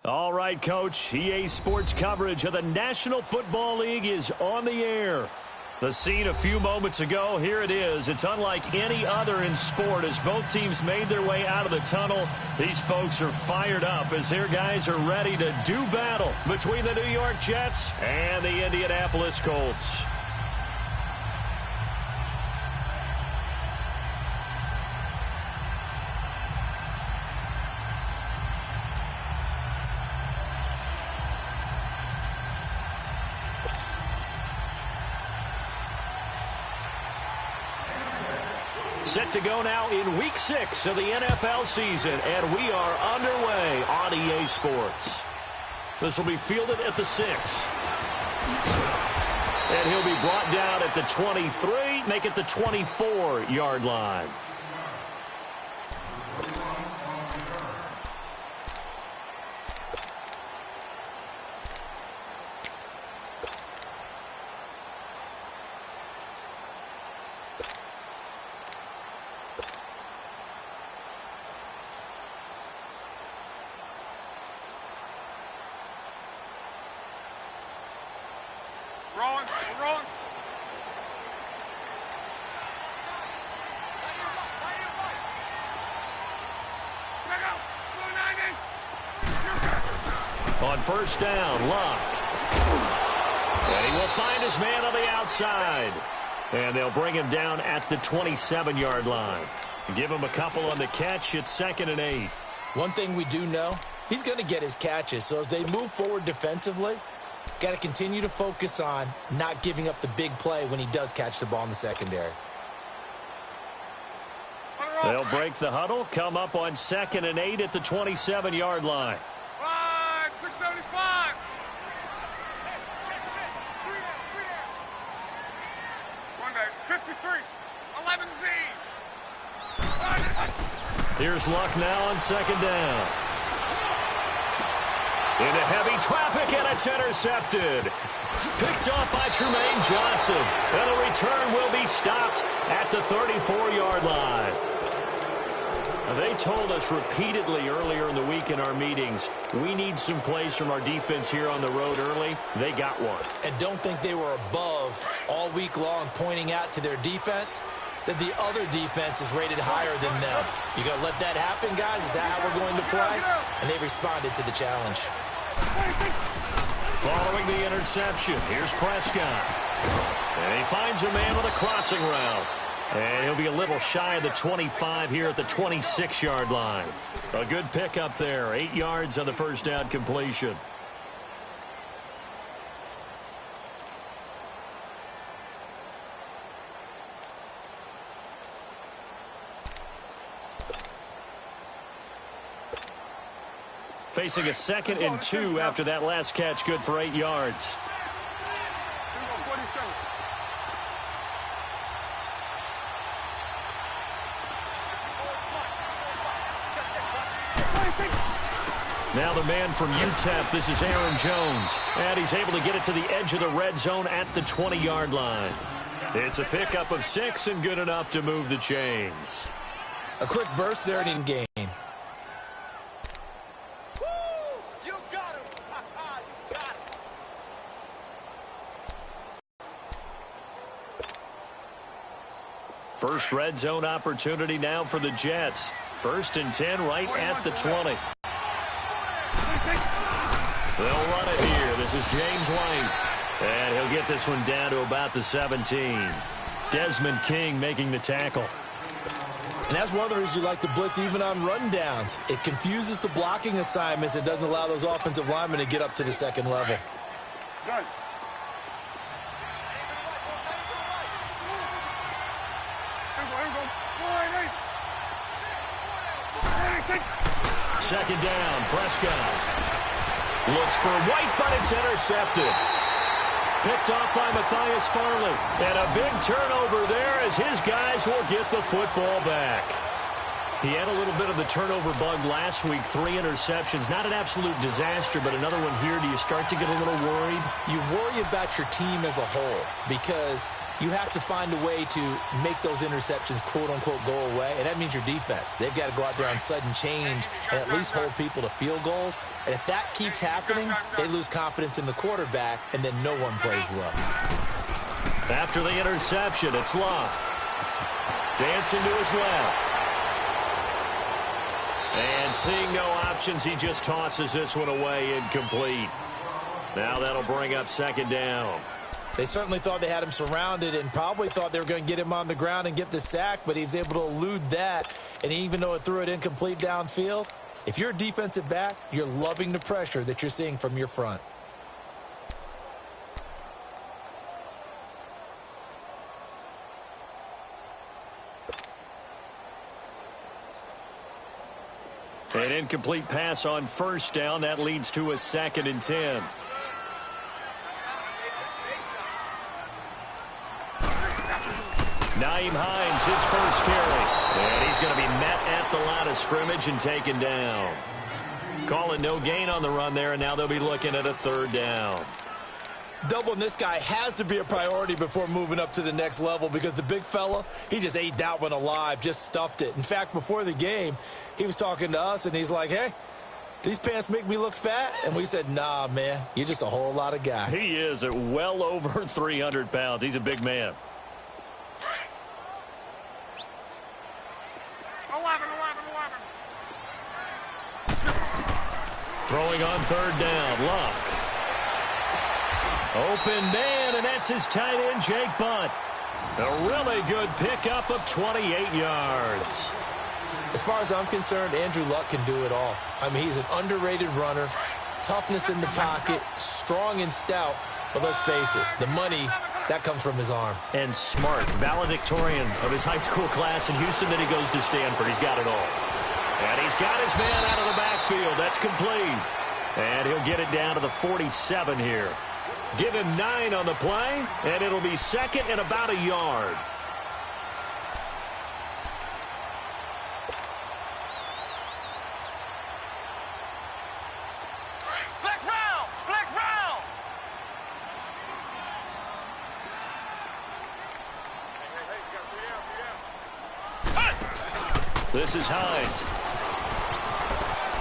All right, Coach. EA Sports coverage of the National Football League is on the air. The scene a few moments ago, here it is. It's unlike any other in sport as both teams made their way out of the tunnel. These folks are fired up as their guys are ready to do battle between the New York Jets and the Indianapolis Colts. Set to go now in Week 6 of the NFL season, and we are underway on EA Sports. This will be fielded at the 6. And he'll be brought down at the 23, make it the 24-yard line. Rolling. On first down, Luck. And he will find his man on the outside. And they'll bring him down at the 27-yard line. Give him a couple on the catch. It's 2nd and 8. One thing we do know, he's going to get his catches. So as they move forward defensively, got to continue to focus on not giving up the big play when he does catch the ball in the secondary. They'll break the huddle, come up on 2nd and 8 at the 27-yard line. 675. One day, 53. 11Z. Here's Luck now on 2nd down. Into heavy traffic, and it's intercepted. Picked off by Tremaine Johnson. And the return will be stopped at the 34-yard line. Now, they told us repeatedly earlier in the week in our meetings, we need some plays from our defense here on the road early. They got one. And don't think they were above all week long pointing out to their defense that the other defense is rated higher than them. You going to let that happen, guys? Is that how we're going to play? And they responded to the challenge. Following the interception, here's Prescott. And he finds a man with a crossing route. And he'll be a little shy of the 25 here at the 26-yard line. A good pickup there, 8 yards on the first down completion. Facing a 2nd and 2 after that last catch, good for 8 yards. Now the man from UTEP, this is Aaron Jones. And he's able to get it to the edge of the red zone at the 20-yard line. It's a pickup of 6 and good enough to move the chains. A quick burst there in game. First red zone opportunity now for the Jets. 1st and 10 right at the 20. They'll run it here. This is James White. And he'll get this one down to about the 17. Desmond King making the tackle. And that's one of the reasons you like to blitz even on rundowns. It confuses the blocking assignments. It doesn't allow those offensive linemen to get up to the second level. Done. Second down, Prescott. Looks for White, but it's intercepted. Picked off by Matthias Farley. And a big turnover there as his guys will get the football back. He had a little bit of the turnover bug last week, 3 interceptions. Not an absolute disaster, but another one here. Do you start to get a little worried? You worry about your team as a whole because you have to find a way to make those interceptions, quote-unquote, go away, and that means your defense. They've got to go out there on sudden change and at least hold people to field goals. And if that keeps happening, they lose confidence in the quarterback, and then no one plays well. After the interception, it's Love. Dancing to his left. And seeing no options, he just tosses this one away incomplete. Now that'll bring up second down. They certainly thought they had him surrounded and probably thought they were going to get him on the ground and get the sack, but he was able to elude that. And even though it threw it incomplete downfield, if you're a defensive back, you're loving the pressure that you're seeing from your front. An incomplete pass on first down. That leads to a 2nd and 10. Nyheim Hines, his first carry. And he's going to be met at the line of scrimmage and taken down. Calling no gain on the run there, and now they'll be looking at a 3rd down. Doubling this guy has to be a priority before moving up to the next level because the big fella, he just ate that one alive, just stuffed it. In fact, before the game, he was talking to us, and he's like, hey, these pants make me look fat? And we said, nah, man, you're just a whole lot of guy. He is at well over 300 pounds. He's a big man. 11. Throwing on 3rd down, Luck. Open man, and that's his tight end, Jake Bunt. A really good pickup of 28 yards. As far as I'm concerned, Andrew Luck can do it all. I mean, he's an underrated runner, toughness in the pocket, strong and stout. But let's face it, the money, that comes from his arm. And smart, valedictorian of his high school class in Houston. Then he goes to Stanford. He's got it all. And he's got his man out of the backfield. That's complete. And he'll get it down to the 47 here. Give him 9 on the play, and it'll be 2nd and about a yard. Flex round! Hey, This is Hines.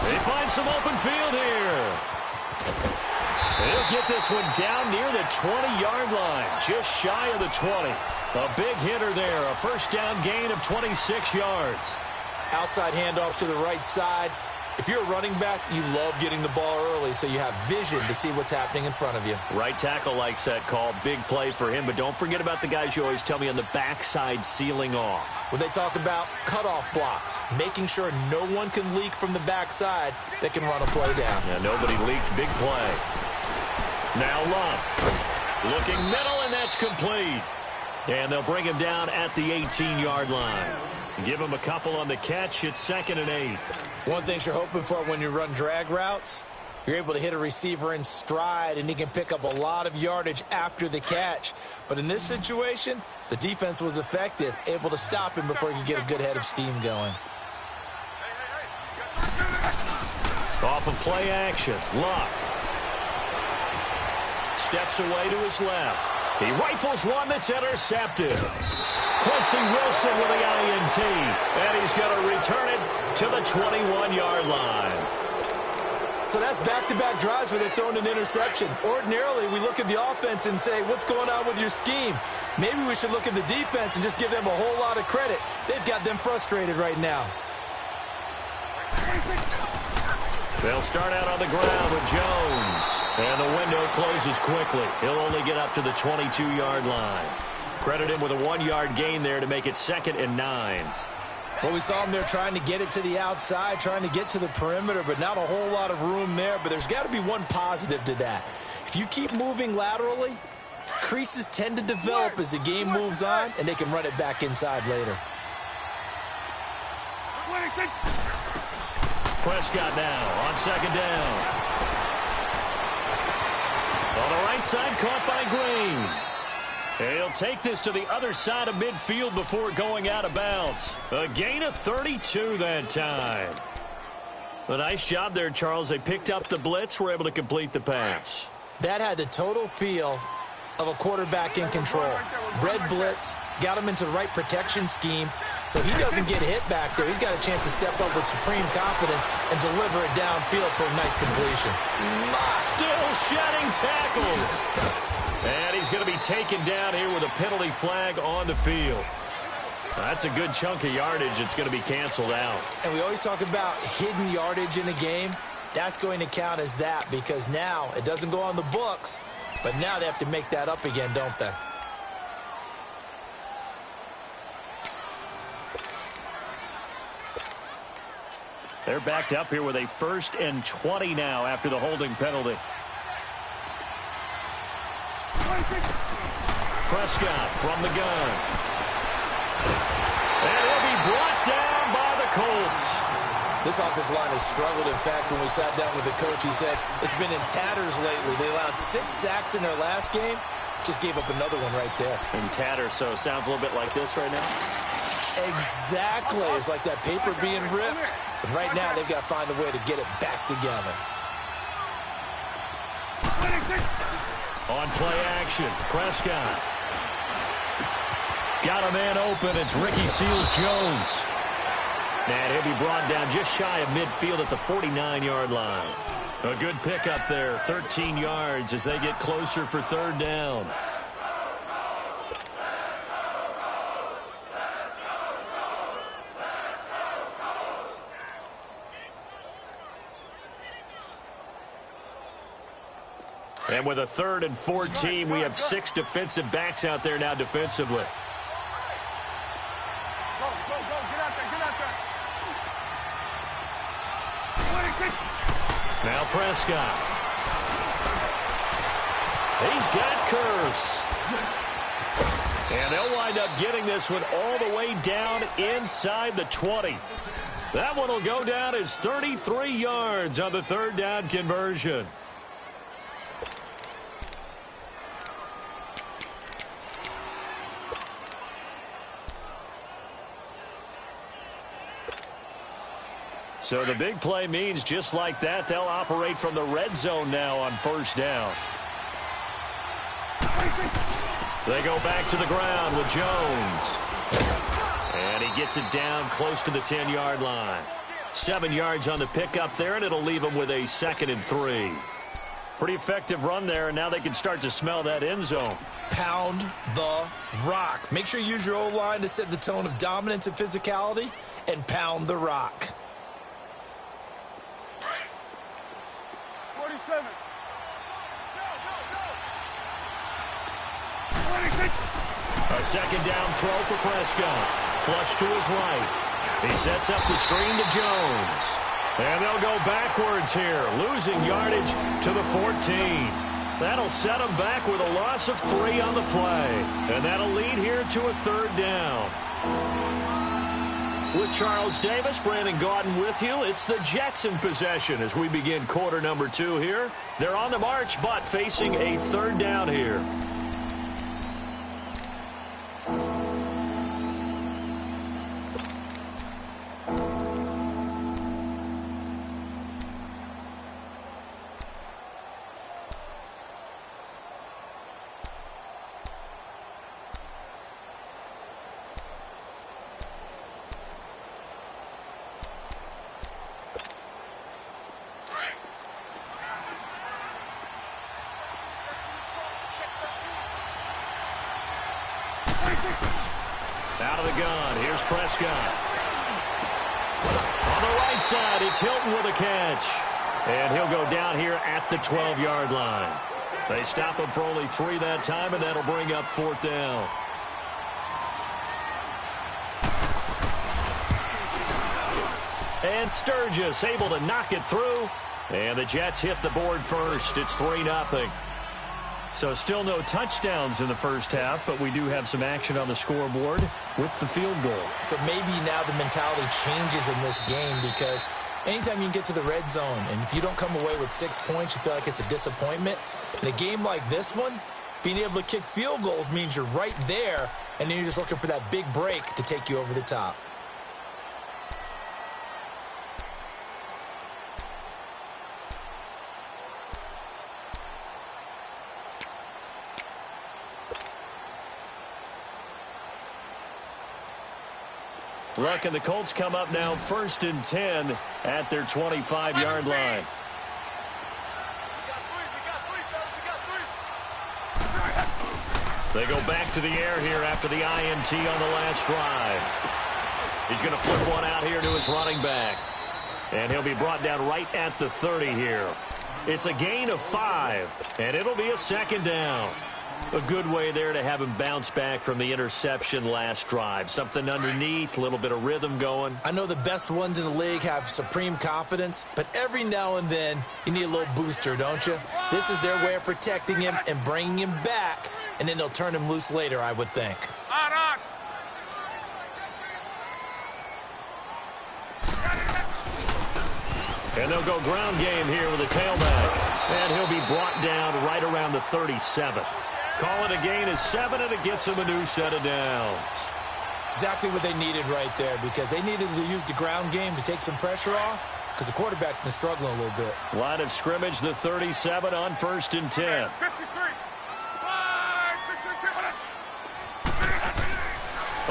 They find some open field here. He'll get this one down near the 20-yard line, just shy of the 20. A big hitter there, a first down gain of 26 yards. Outside handoff to the right side. If you're a running back, you love getting the ball early so you have vision to see what's happening in front of you. Right tackle likes that call. Big play for him, but don't forget about the guys you always tell me on the backside sealing off. When they talk about cutoff blocks, making sure no one can leak from the backside that can run a play down. Yeah, nobody leaked. Big play. Now Love. Looking middle, and that's complete. And they'll bring him down at the 18-yard line. Give him a couple on the catch. It's 2nd and 8. One thing you're hoping for when you run drag routes, you're able to hit a receiver in stride, and he can pick up a lot of yardage after the catch. But in this situation, the defense was effective, able to stop him before he could get a good head of steam going. Off of play action, Luck. Steps away to his left. He rifles one that's intercepted. Quincy Wilson with the INT. And he's going to return it to the 21-yard line. So that's back-to-back drives where they're throwing an interception. Ordinarily, we look at the offense and say, what's going on with your scheme? Maybe we should look at the defense and just give them a whole lot of credit. They've got them frustrated right now. They'll start out on the ground with Jones. And the window closes quickly. He'll only get up to the 22-yard line. Credit him with a 1-yard gain there to make it 2nd and 9. Well, we saw him there trying to get it to the outside, trying to get to the perimeter, but not a whole lot of room there. But there's got to be one positive to that. If you keep moving laterally, creases tend to develop as the game moves on, and they can run it back inside later. Prescott now on 2nd down. On the right side, caught by Green. And he'll take this to the other side of midfield before going out of bounds. A gain of 32 that time. A nice job there, Charles. They picked up the blitz, were able to complete the pass. That had the total feel of a quarterback in control. Red blitz, got him into the right protection scheme, so he doesn't get hit back there. He's got a chance to step up with supreme confidence and deliver it downfield for a nice completion. Still shedding tackles. And he's going to be taken down here with a penalty flag on the field. That's a good chunk of yardage. It's going to be canceled out. And we always talk about hidden yardage in a game. That's going to count as that because now it doesn't go on the books, but now they have to make that up again, don't they? They're backed up here with a 1st and 20 now after the holding penalty. Prescott from the gun. And he'll be brought down by the Colts. This offensive line has struggled. In fact, when we sat down with the coach, he said it's been in tatters lately. They allowed 6 sacks in their last game. Just gave up another one right there. In tatters, so it sounds a little bit like this right now. Exactly. It's like that paper being ripped. And right now, they've got to find a way to get it back together. On play action, Prescott. Got a man open. It's Ricky Seals-Jones. And he'll be brought down just shy of midfield at the 49-yard line. A good pickup there, 13 yards as they get closer for 3rd down. And with a 3rd and 14, we have 6 defensive backs out there now defensively. Now Prescott. He's got Curse. And they'll wind up getting this one all the way down inside the 20. That one will go down as 33 yards on the 3rd down conversion. So the big play means just like that, they'll operate from the red zone now on 1st down. They go back to the ground with Jones. And he gets it down close to the 10-yard line. 7 yards on the pickup there, and it'll leave him with a 2nd and 3. Pretty effective run there, and now they can start to smell that end zone. Pound the rock. Make sure you use your O-line to set the tone of dominance and physicality, and pound the rock. 47. A 2nd down throw for Prescott. Flush to his right. He sets up the screen to Jones. And they'll go backwards here, losing yardage to the 14. That'll set them back with a loss of 3 on the play. And that'll lead here to a 3rd down. With Charles Davis, Brandon Gaudin with you. It's the Jets in possession as we begin quarter number 2 here. They're on the march, but facing a 3rd down here. Out of the gun, here's Prescott. On the right side, it's Hilton with a catch. And he'll go down here at the 12-yard line. They stop him for only 3 that time, and that'll bring up 4th down. And Sturgis able to knock it through. And the Jets hit the board first. It's 3-0. So still no touchdowns in the first half, but we do have some action on the scoreboard with the field goal. So maybe now the mentality changes in this game because anytime you can get to the red zone, and if you don't come away with 6 points, you feel like it's a disappointment. In a game like this one, Being able to kick field goals means you're right there, and then you're just looking for that big break to take you over the top. Look, and the Colts come up now 1st and 10 at their 25-yard line. They go back to the air here after the INT on the last drive. He's going to flip one out here to his running back. And he'll be brought down right at the 30 here. It's a gain of 5, and it'll be a 2nd down. A good way there to have him bounce back from the interception last drive. Something underneath, a little bit of rhythm going. I know the best ones in the league have supreme confidence, but every now and then you need a little booster, don't you? This is their way of protecting him and bringing him back, and then they'll turn him loose later, I would think. And they'll go ground game here with a tailback. And he'll be brought down right around the 37. Call it a gain of 7, and it gets him a new set of downs. Exactly what they needed right there, because they needed to use the ground game to take some pressure off, because the quarterback's been struggling a little bit. Line of scrimmage, the 37 on 1st and 10. 53.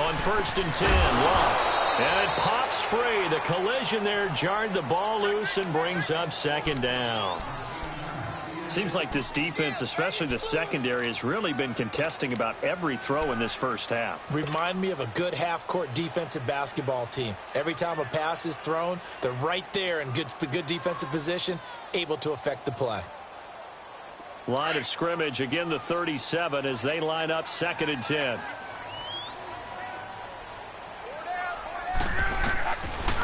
On 1st and 10, Love. And it pops free. The collision there jarred the ball loose and brings up 2nd down. Seems like this defense, especially the secondary, has really been contesting about every throw in this first half. Remind me of a good half-court defensive basketball team. Every time a pass is thrown, they're right there in good defensive position, able to affect the play. Line of scrimmage, again the 37 as they line up 2nd and 10.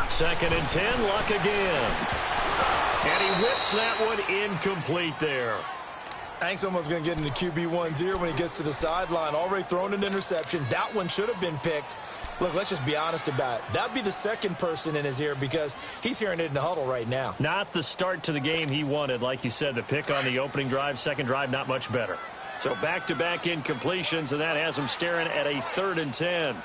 2nd and 10, Luck again. And he whips that one incomplete there. I think someone's going to get into QB1's ear when he gets to the sideline. Already thrown an interception. That one should have been picked. Look, let's just be honest about it. That'd be the second person in his ear because he's hearing it in the huddle right now. Not the start to the game he wanted. Like you said, the pick on the opening drive, second drive, not much better. So back-to-back incompletions, and that has him staring at a 3rd and 10.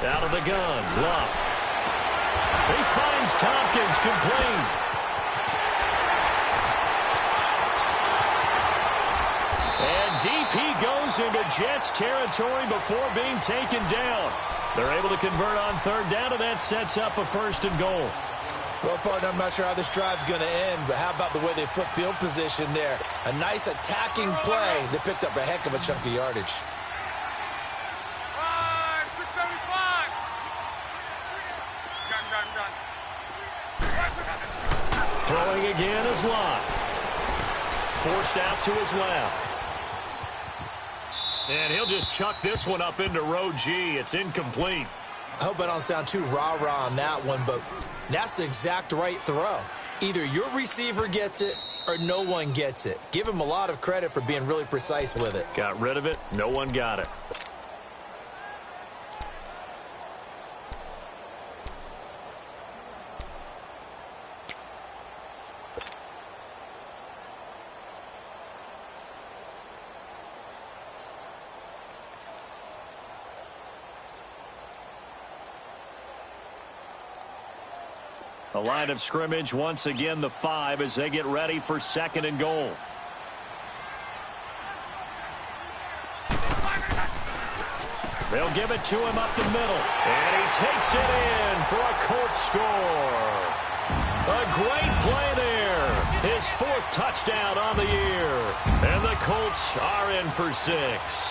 Out of the gun, Luck. He finds Tompkins complete. And deep he goes into Jets territory before being taken down. They're able to convert on 3rd down, and that sets up a 1st and goal. Well, partner, I'm not sure how this drive's going to end, but how about the way they flip field position there? A nice attacking play that picked up a heck of a chunk of yardage. Throwing again is Lott. Forced out to his left. And he'll just chuck this one up into row G. It's incomplete. I hope I don't sound too rah-rah on that one, but that's the exact right throw. Either your receiver gets it or no one gets it. Give him a lot of credit for being really precise with it. Got rid of it. No one got it. The line of scrimmage, once again, the 5 as they get ready for 2nd and goal. They'll give it to him up the middle. And he takes it in for a Colts score. A great play there. His 4th touchdown on the year. And the Colts are in for 6.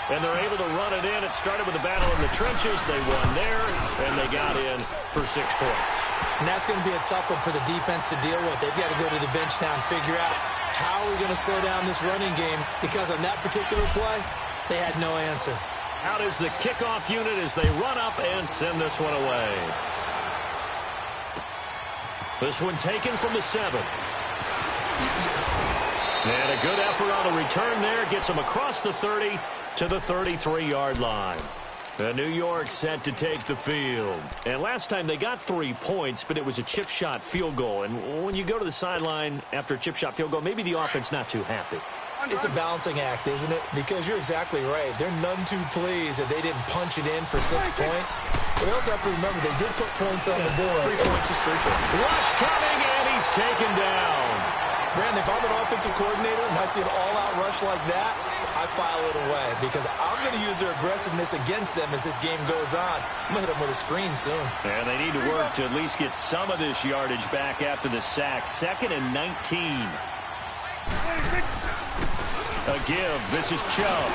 And they're able to run it in. It started with a battle in the trenches. They won there, and they got in for 6 points. And that's going to be a tough one for the defense to deal with. They've got to go to the bench now and figure out how we're going to slow down this running game, because on that particular play, they had no answer. Out is the kickoff unit as they run up and send this one away. This one taken from the 7. And a good effort on the return there. Gets him across the 30 to the 33-yard line. New York set to take the field. And last time they got 3 points, but it was a chip shot field goal. And when you go to the sideline after a chip shot field goal, maybe the offense not too happy. It's a balancing act, isn't it? Because you're exactly right. They're none too pleased that they didn't punch it in for 6 points. But we also have to remember they did put points on the board. 3 points is 3 points. Rush coming, and he's taken down. Brandon, if I'm an offensive coordinator and I see an all-out rush like that, I file it away because I'm going to use their aggressiveness against them as this game goes on. I'm going to hit them with a screen soon. And they need to work to at least get some of this yardage back after the sack. 2nd and 19. A give. This is Chubb.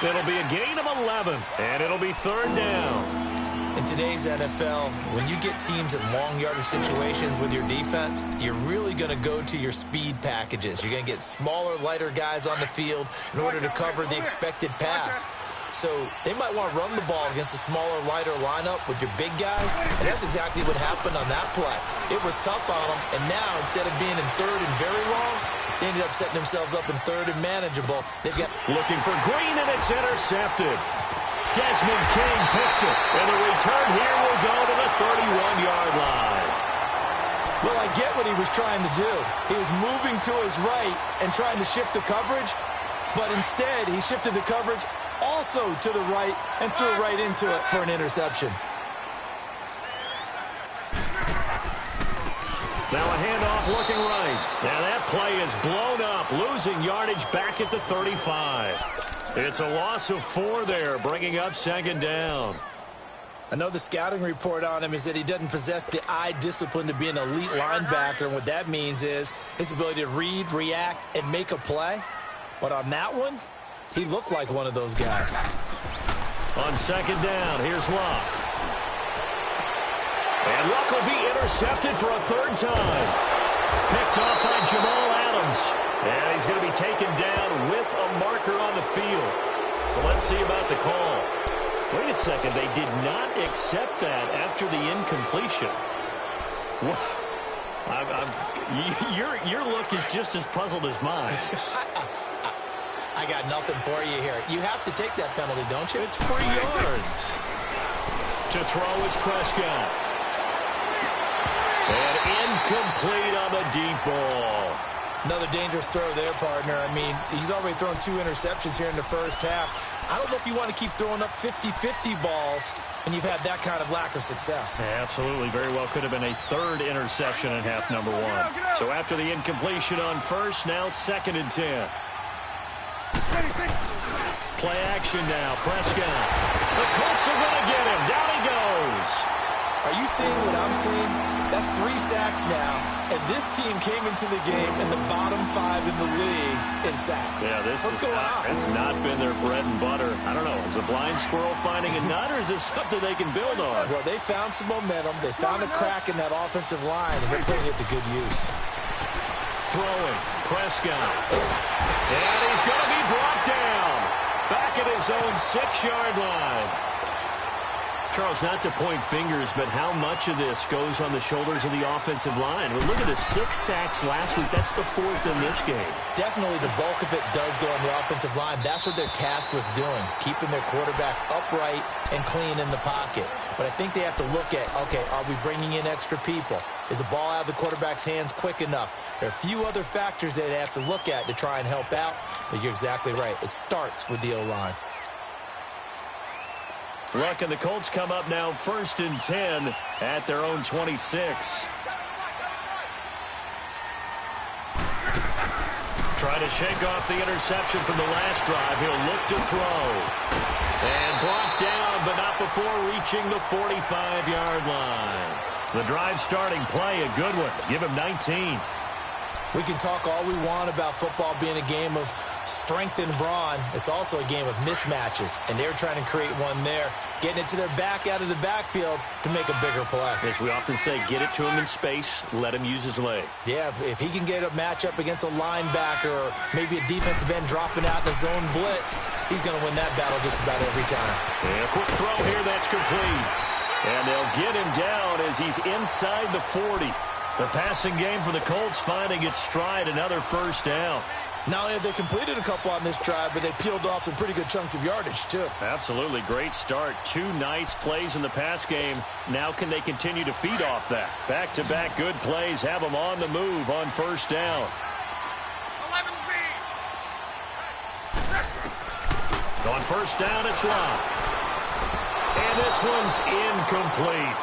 It'll be a gain of 11, and it'll be 3rd down. In today's NFL, when you get teams in long yardage situations with your defense, you're really going to go to your speed packages. You're going to get smaller, lighter guys on the field in order to cover the expected pass. So they might want to run the ball against a smaller, lighter lineup with your big guys, and that's exactly what happened on that play. It was tough on them, and now instead of being in 3rd and very long, they ended up setting themselves up in 3rd and manageable. They've got looking for Green, and it's intercepted. Desmond King picks it, and the return here will go to the 31-yard line. Well, I get what he was trying to do. He was moving to his right and trying to shift the coverage, but instead he shifted the coverage also to the right and threw right into it for an interception. Now a handoff looking right. Now that play is blown up, losing yardage back at the 35. It's a loss of 4 there, bringing up 2nd down. I know the scouting report on him is that he doesn't possess the eye discipline to be an elite linebacker, and what that means is his ability to read, react, and make a play. But on that one, he looked like one of those guys. On 2nd down, here's Luck. And Luck will be intercepted for a 3rd time. Picked off by Jamal Adams. And he's going to be taken down with a marker on the field. So let's see about the call. Wait a second. They did not accept that after the incompletion. Your look is just as puzzled as mine. I got nothing for you here. You have to take that penalty, don't you? It's 3 yards. To throw is Prescott. And incomplete on the deep ball. Another dangerous throw there, partner. I mean, he's already thrown 2 interceptions here in the first half. I don't know if you want to keep throwing up 50-50 balls and you've had that kind of lack of success. Yeah, absolutely. Very well could have been a 3rd interception in half number 1. So after the incompletion on 1st, now 2nd and 10. Play action now. Prescott. The Colts are going to get him. Down he goes. Are you seeing what I'm seeing? That's 3 sacks now, and this team came into the game in the bottom 5 in the league in sacks. Yeah, What's going on? It's not been their bread and butter. I don't know. Is a blind squirrel finding a nut, or is this something they can build on? Well, they found some momentum. They found a crack in that offensive line, and they're putting it to good use. Throwing, Prescott. And he's going to be brought down. Back at his own 6-yard line. Charles, not to point fingers, but how much of this goes on the shoulders of the offensive line? Well, look at the 6 sacks last week. That's the 4th in this game. Definitely the bulk of it does go on the offensive line. That's what they're tasked with doing, keeping their quarterback upright and clean in the pocket. But I think they have to look at, okay, are we bringing in extra people? Is the ball out of the quarterback's hands quick enough? There are a few other factors that they have to look at to try and help out, but you're exactly right. It starts with the O-line. Luck and the Colts come up now 1st and 10 at their own 26. Try to shake off the interception from the last drive. He'll look to throw. And brought down, but not before reaching the 45-yard line. The drive starting play, a good one. Give him 19. We can talk all we want about football being a game of strength and brawn. It's also a game of mismatches, and they're trying to create one there, getting it to their back out of the backfield to make a bigger play. As we often say, get it to him in space, let him use his leg. Yeah, if he can get a matchup against a linebacker or maybe a defensive end dropping out in a zone blitz, he's going to win that battle just about every time. And a quick throw here, that's complete. And they'll get him down as he's inside the 40. The passing game for the Colts finding its stride, another 1st down. Not only have they completed a couple on this drive, but they peeled off some pretty good chunks of yardage, too. Absolutely great start. 2 nice plays in the pass game. Now can they continue to feed off that? Back-to-back good plays have them on the move on first down. 11B. On first down, it's Locke. And this one's incomplete.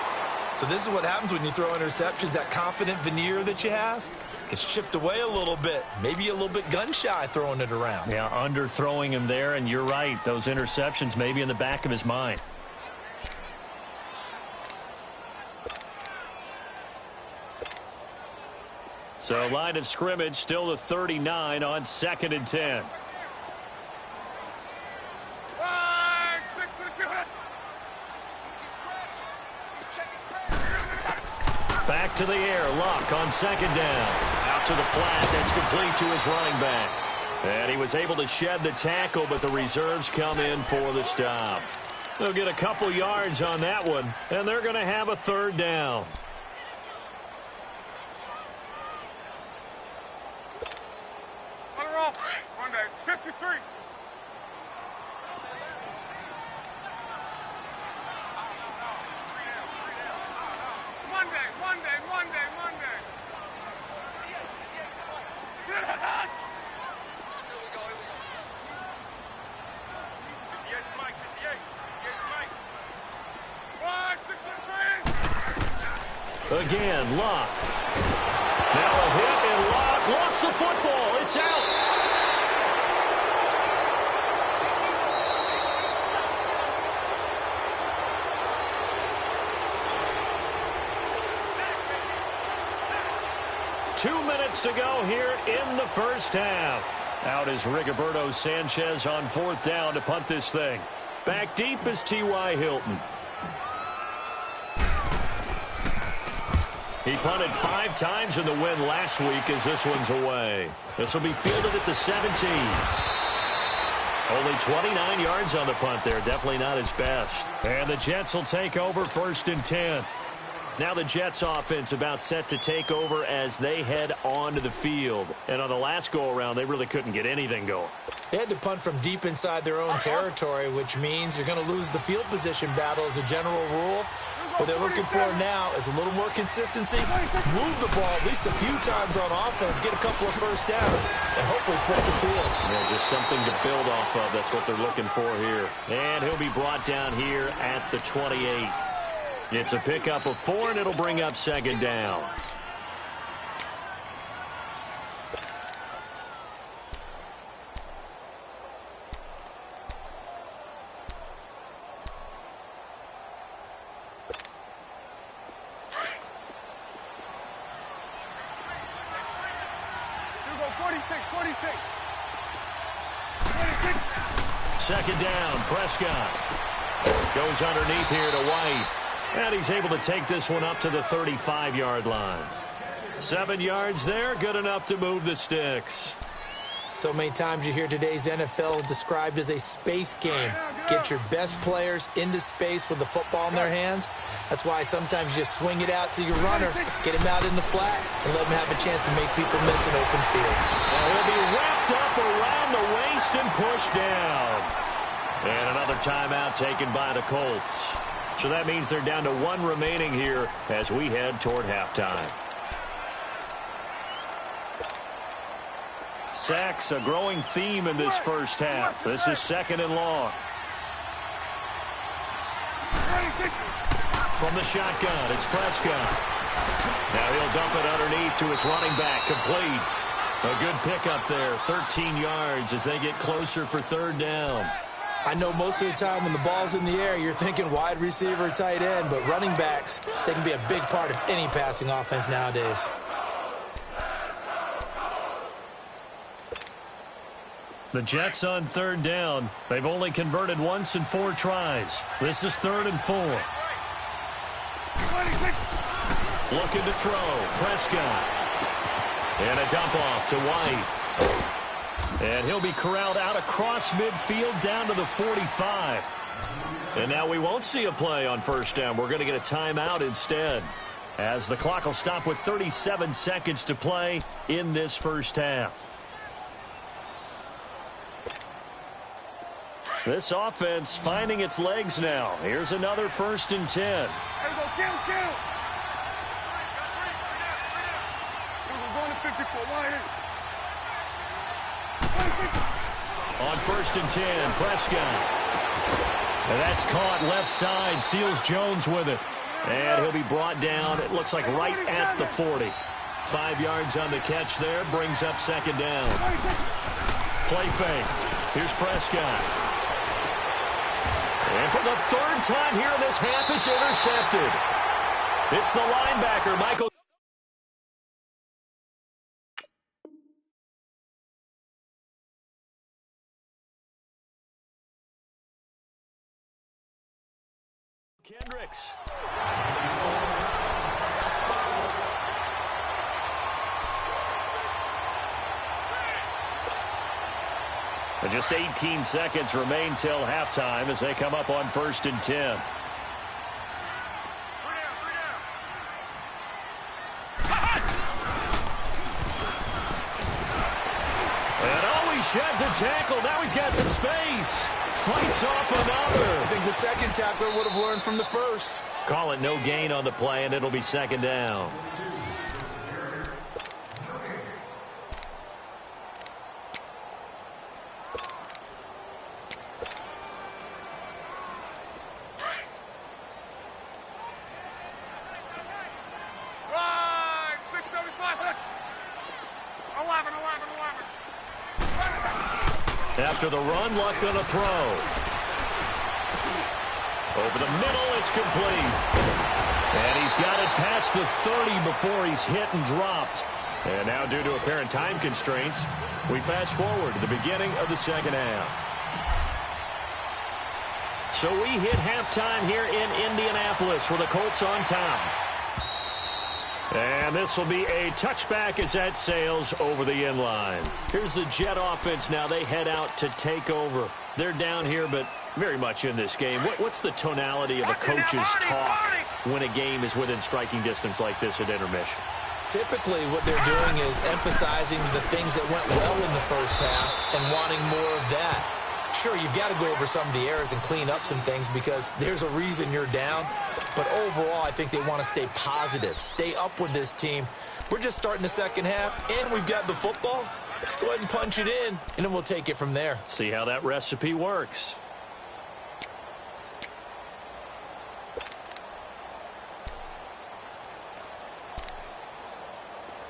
So this is what happens when you throw interceptions. That confident veneer that you have gets chipped away a little bit. Maybe a little bit gun-shy throwing it around. Yeah, underthrowing him there, and you're right. Those interceptions maybe in the back of his mind. So line of scrimmage still the 39 on 2nd and 10. Back to the air. Luck on 2nd down. Out to the flat. That's complete to his running back. And he was able to shed the tackle, but the reserves come in for the stop. They'll get a couple yards on that one, and they're going to have a 3rd down. Monday, 53. Monday. Here we go. 58 Mike, 58 Mike. 163. Again, Luck. Now a hit, and Luck lost the football. It's out. Two minutes to go here in the first half. Out is Rigoberto Sanchez on 4th down to punt this thing. Back deep is T.Y. Hilton. He punted 5 times in the win last week as this one's away. This will be fielded at the 17. Only 29 yards on the punt there. Definitely not his best. And the Jets will take over 1st and 10. Now the Jets offense about set to take over as they head onto the field. And on the last go-around, they really couldn't get anything going. They had to punt from deep inside their own territory, which means you're going to lose the field position battle as a general rule. What they're looking for now is a little more consistency, move the ball at least a few times on offense, get a couple of first downs, and hopefully flip the field. Yeah, just something to build off of. That's what they're looking for here. And he'll be brought down here at the 28. It's a pickup of 4, and it'll bring up 2nd down. You go 46. 2nd down, Prescott. Goes underneath here to White. And he's able to take this one up to the 35-yard line. 7 yards there, good enough to move the sticks. So many times you hear today's NFL described as a space game. Get your best players into space with the football in their hands. That's why sometimes you just swing it out to your runner, get him out in the flat, and let him have a chance to make people miss an open field. Now he'll be wrapped up around the waist and pushed down. And another timeout taken by the Colts. So that means they're down to 1 remaining here as we head toward halftime. Sacks, a growing theme in this first half. This is 2nd and long. From the shotgun, it's Prescott. Now he'll dump it underneath to his running back, complete. A good pickup there, 13 yards as they get closer for 3rd down. I know most of the time when the ball's in the air, you're thinking wide receiver, tight end, but running backs, they can be a big part of any passing offense nowadays. The Jets on 3rd down. They've only converted once in 4 tries. This is 3rd and 4. Looking to throw. Prescott. And a dump off to White. And he'll be corralled out across midfield down to the 45. And now we won't see a play on 1st down. We're going to get a timeout instead, as the clock will stop with 37 seconds to play in this first half. This offense finding its legs now. Here's another 1st and 10. There we go. Kill. We're going to 54. Wide in. On 1st and 10, Prescott. And that's caught left side. Seals Jones with it. And he'll be brought down, it looks like right at the 40. 5 yards on the catch there. Brings up 2nd down. Play fake. Here's Prescott. And for the 3rd time here in this half, it's intercepted. It's the linebacker, Michael. Kendricks. And just 18 seconds remain till halftime as they come up on 1st and 10. And always sheds a tackle. Now he's got some space. Fights off another. I think the second tackler would have learned from the first. Call it no gain on the play, and it'll be 2nd down. Right. 675. 11. After the run, Luck on a throw. Over the middle, it's complete. And he's got it past the 30 before he's hit and dropped. And now, due to apparent time constraints, we fast forward to the beginning of the 2nd half. So we hit halftime here in Indianapolis with the Colts on top. And this will be a touchback as that sails over the inline. Here's the Jet offense now. They head out to take over. They're down here, but very much in this game. What's the tonality of the coach's talk when a game is within striking distance like this at intermission? Typically, what they're doing is emphasizing the things that went well in the first half and wanting more of that. Sure, you've got to go over some of the errors and clean up some things because there's a reason you're down. But overall, I think they want to stay positive, stay up with this team. We're just starting the 2nd half, and we've got the football. Let's go ahead and punch it in, and then we'll take it from there. See how that recipe works.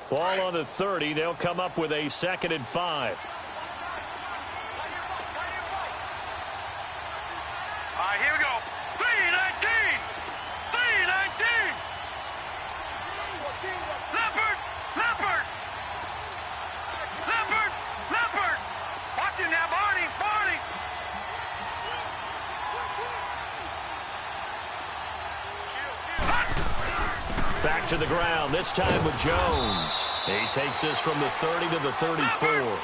Ball on the 30. They'll come up with a 2nd and 5. All right, here we go. 319. 319. Leopard. Watch it now, Barney. Back to the ground, this time with Jones. He takes this from the 30 to the 34.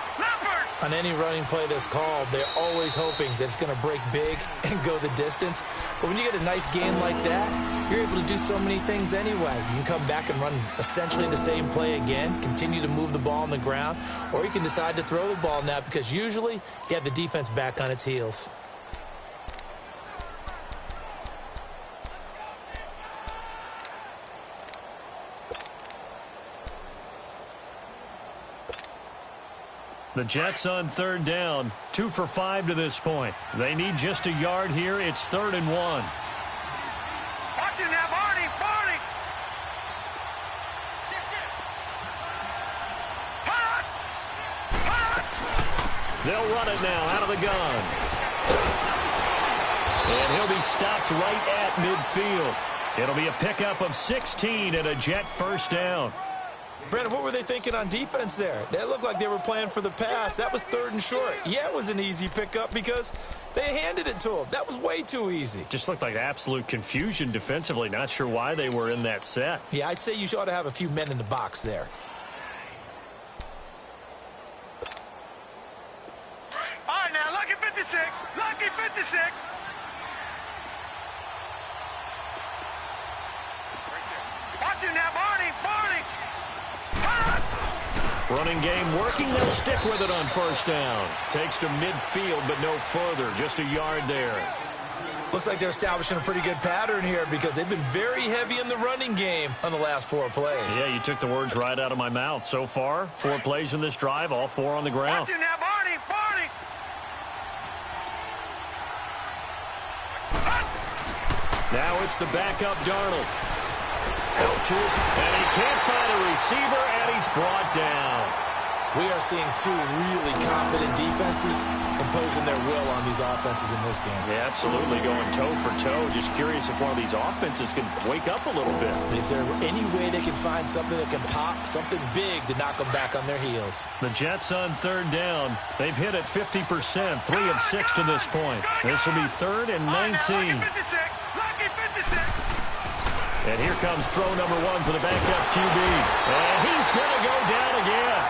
On any running play that's called, they're always hoping that it's going to break big and go the distance. But when you get a nice gain like that, you're able to do so many things anyway. You can come back and run essentially the same play again, continue to move the ball on the ground, or you can decide to throw the ball now because usually you have the defense back on its heels. The Jets on 3rd down, 2 for 5 to this point. They need just a yard here. It's 3rd and 1. Watch it now, Barney. They'll run it now out of the gun. And he'll be stopped right at midfield. It'll be a pickup of 16 and a Jet 1st down. Brandon, what were they thinking on defense there? That looked like they were playing for the pass. That was 3rd and short. Yeah, it was an easy pickup because they handed it to him. That was way too easy. Just looked like absolute confusion defensively. Not sure why they were in that set. Yeah, I'd say you ought to have a few men in the box there. All right, now, lucky 56. Lucky 56. Watch it now, Barney. Running game working. They'll stick with it on first down. Takes to midfield, but no further. Just a yard there. Looks like they're establishing a pretty good pattern here because they've been very heavy in the running game on the last 4 plays. Yeah, you took the words right out of my mouth. So far, 4 plays in this drive, all 4 on the ground. Watch it now, Barney, Barney. Now it's the backup Darnold. Out to his, and he can't find a receiver, and he's brought down. We are seeing 2 really confident defenses imposing their will on these offenses in this game. Yeah, absolutely, going toe for toe. Just curious if one of these offenses can wake up a little bit. Is there any way they can find something that can pop, something big to knock them back on their heels? The Jets on 3rd down. They've hit it 50%, 3 of 6 to this point. This will be 3rd and 19. Lucky 56. And here comes throw number 1 for the backup QB. And he's going to go down again.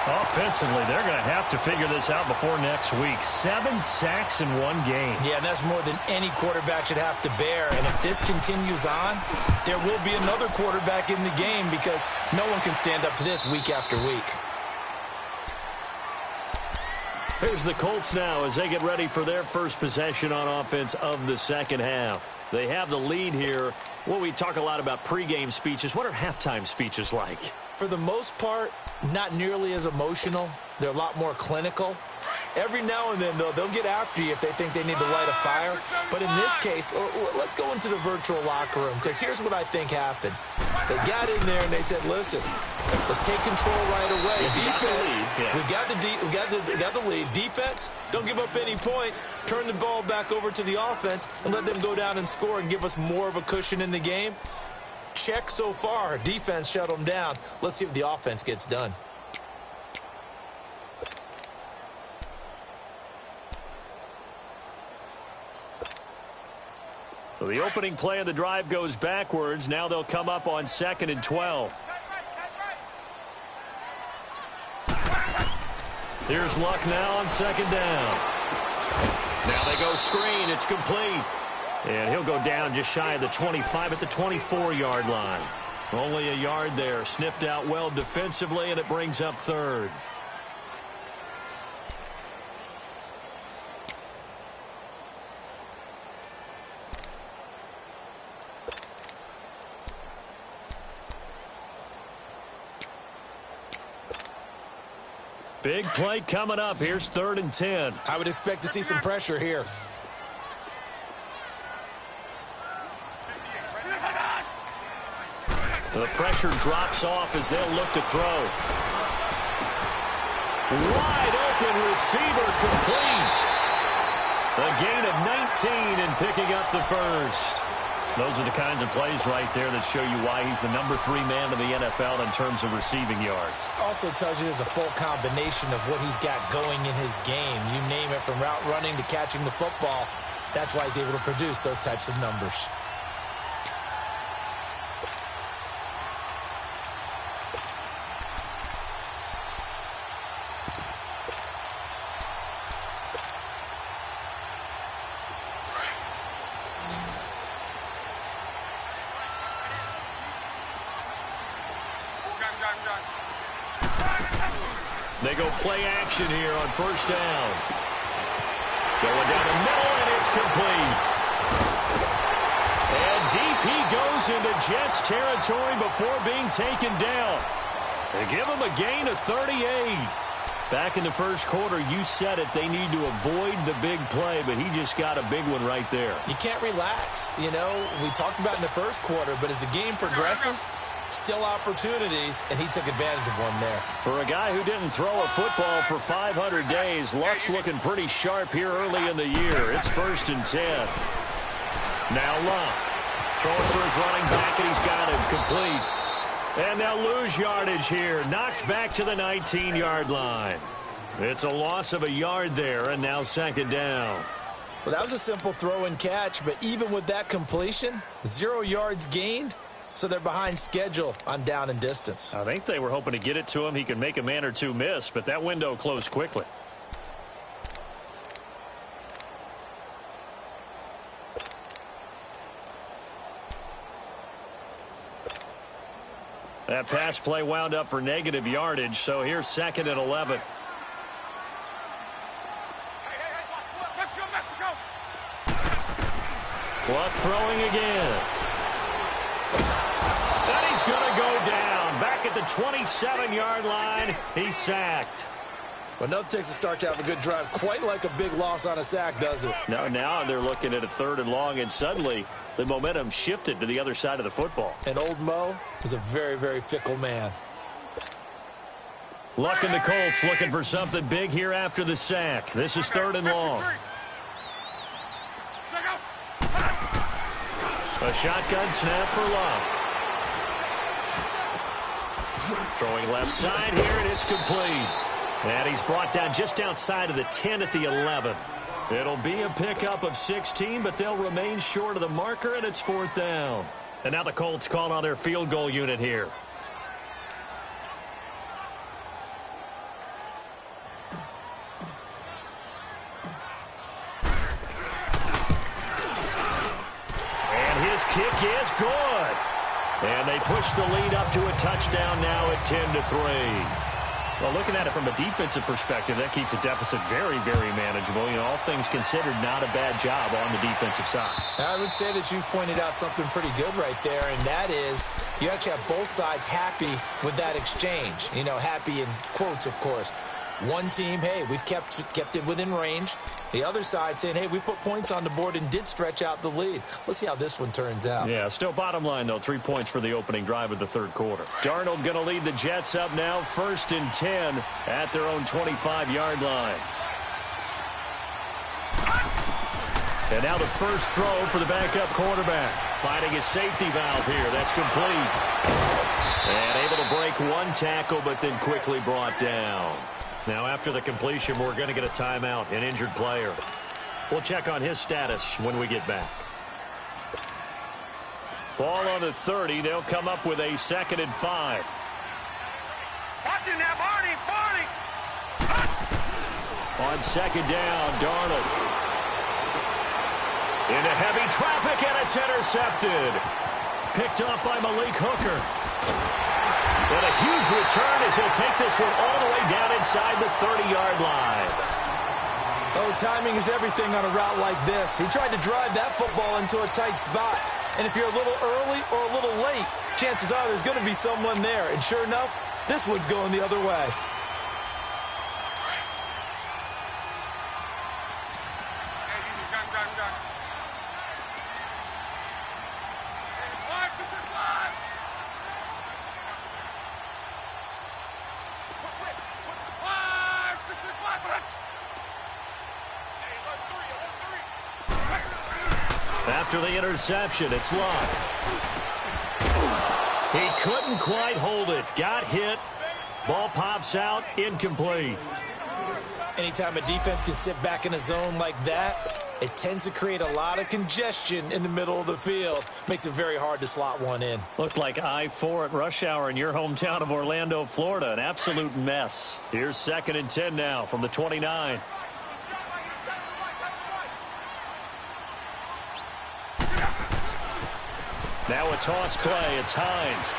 Offensively, they're going to have to figure this out before next week. 7 sacks in 1 game. Yeah, and that's more than any quarterback should have to bear. And if this continues on, there will be another quarterback in the game because no one can stand up to this week after week. Here's the Colts now as they get ready for their first possession on offense of the second half. They have the lead here. Well, we talk a lot about pregame speeches. What are halftime speeches like? For the most part, not nearly as emotional. They're a lot more clinical. Every now and then, though, they'll get after you if they think they need to light a fire. But in this case, let's go into the virtual locker room because here's what I think happened. They got in there and they said, listen, let's take control right away. Defense, we got the lead. Defense, don't give up any points. Turn the ball back over to the offense and let them go down and score and give us more of a cushion in the game. Check so far. Defense shut them down. Let's see if the offense gets done. So the opening play of the drive goes backwards. Now they'll come up on 2nd and 12. Here's Luck now on 2nd down. Now they go screen. It's complete. And he'll go down just shy of the 25 at the 24-yard line. Only a yard there. Sniffed out well defensively, and it brings up 3rd. Big play coming up. Here's 3rd and 10. I would expect to see some pressure here. The pressure drops off as they'll look to throw. Wide open receiver complete. A gain of 19 and picking up the first. Those are the kinds of plays right there that show you why he's the number 3 man in the NFL in terms of receiving yards. Also tells you there's a full combination of what he's got going in his game. You name it, from route running to catching the football. That's why he's able to produce those types of numbers. They go play action here on first down. Going down the middle, and it's complete. And deep he goes into Jets territory before being taken down. They give him a gain of 38. Back in the first quarter, you said it, they need to avoid the big play, but he just got a big one right there. You can't relax. You know, we talked about in the first quarter, but as the game progresses, still opportunities, and he took advantage of one there. For a guy who didn't throw a football for 500 days, Luck's looking pretty sharp here early in the year. It's 1st and 10. Now Luck throwing for his running back, and he's got it complete. And they'll lose yardage here. Knocked back to the 19-yard line. It's a loss of a yard there, and now 2nd down. Well, that was a simple throw and catch, but even with that completion, 0 yards gained. So they're behind schedule on down and distance. I think they were hoping to get it to him. He could make a man or two miss, but that window closed quickly. That pass play wound up for negative yardage, so here's 2nd and 11. Mexico, Mexico. Clock throwing again. And he's going to go down. Back at the 27-yard line, he's sacked. Well, nothing takes a start to have a good drive, quite like a big loss on a sack, does it? No, now they're looking at a 3rd and long, and suddenly the momentum shifted to the other side of the football. And old Mo is a very, very fickle man. Luck in the Colts looking for something big here after the sack. This is 3rd and long. A shotgun snap for Luck. Throwing left side here, and it's complete. And he's brought down just outside of the 10 at the 11. It'll be a pickup of 16, but they'll remain short of the marker, and it's 4th down. And now the Colts call on their field goal unit here. And his kick is good. And they push the lead up to a touchdown now at 10-3. Well, looking at it from a defensive perspective, that keeps the deficit very, very manageable. You know, all things considered, not a bad job on the defensive side. I would say that you've pointed out something pretty good right there, and that is you actually have both sides happy with that exchange. You know, happy in quotes, of course. One team, hey, we've kept it within range. The other side saying, hey, we put points on the board and did stretch out the lead. Let's see how this one turns out. Yeah, still bottom line, though, 3 points for the opening drive of the 3rd quarter. Darnold going to lead the Jets up now, 1st and 10 at their own 25-yard line. And now the first throw for the backup quarterback. Finding his safety valve here. That's complete. And able to break one tackle, but then quickly brought down. Now, after the completion, we're going to get a timeout, an injured player. We'll check on his status when we get back. Ball on the 30. They'll come up with a 2nd and 5. Watch him now, Barney, Barney. On 2nd down, Darnold. Into heavy traffic, and it's intercepted. Picked off by Malik Hooker. And a huge return as he'll take this one all the way down inside the 30-yard line. Oh, timing is everything on a route like this. He tried to drive that football into a tight spot. And if you're a little early or a little late, chances are there's going to be someone there. And sure enough, this one's going the other way. After the interception, it's Luck. He couldn't quite hold it. Got hit. Ball pops out. Incomplete. Anytime a defense can sit back in a zone like that, it tends to create a lot of congestion in the middle of the field. Makes it very hard to slot one in. Looked like I-4 at rush hour in your hometown of Orlando, Florida. An absolute mess. Here's 2nd and 10 now from the 29. Now a toss play. It's Hines.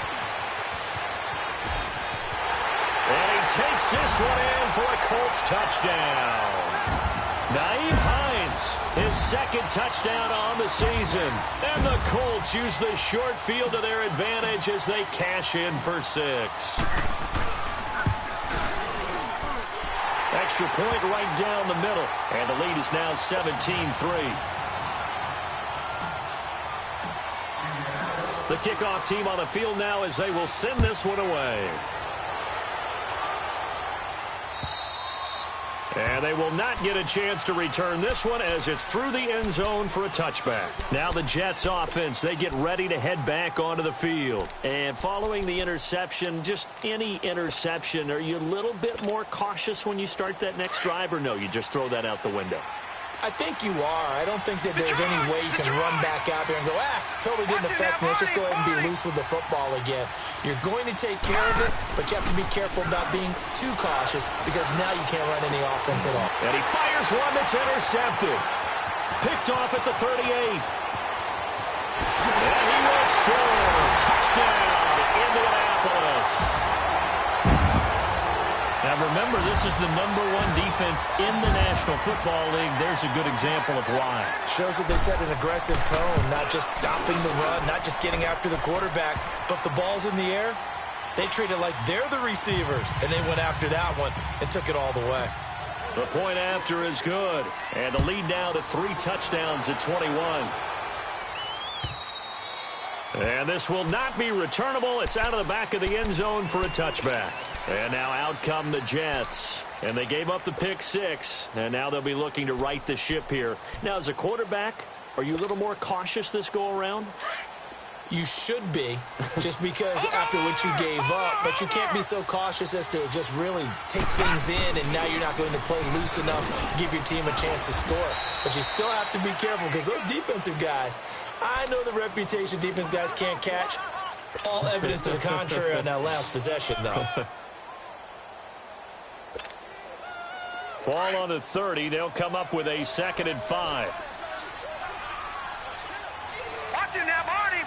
And he takes this one in for a Colts touchdown. Nyheim Hines, his 2nd touchdown on the season. And the Colts use the short field to their advantage as they cash in for 6. Extra point right down the middle. And the lead is now 17-3. The kickoff team on the field now as they will send this one away. And they will not get a chance to return this one as it's through the end zone for a touchback. Now the Jets offense, they get ready to head back onto the field. And following the interception, just any interception, are you a little bit more cautious when you start that next drive, or no, you just throw that out the window? I think you are. I don't think that there's any way you can run back out there and go, totally didn't affect me. Let's just go ahead and be loose with the football again. You're going to take care of it, but you have to be careful about being too cautious because now you can't run any offense at all. And he fires one that's intercepted. Picked off at the 38. And he will score. Touchdown, Indianapolis. this is the #1 defense in the National Football League. There's a good example of why. Shows that they set an aggressive tone, not just stopping the run, not just getting after the quarterback, but the ball's in the air. They treat it like they're the receivers, and they went after that one and took it all the way. The point after is good, and the lead now to 3 touchdowns at 21. And this will not be returnable. It's out of the back of the end zone for a touchback. And now out come the Jets. And they gave up the pick 6, and now they'll be looking to right the ship here. Now, as a quarterback, are you a little more cautious this go-around? You should be, just because after what you gave up, but you can't be so cautious as to just really take things in, and now you're not going to play loose enough to give your team a chance to score. But you still have to be careful, because those defensive guys, I know the reputation defense guys can't catch. All evidence to the contrary on that last possession, though. Ball on the 30. They'll come up with a 2nd and 5. Watch it now, Barney.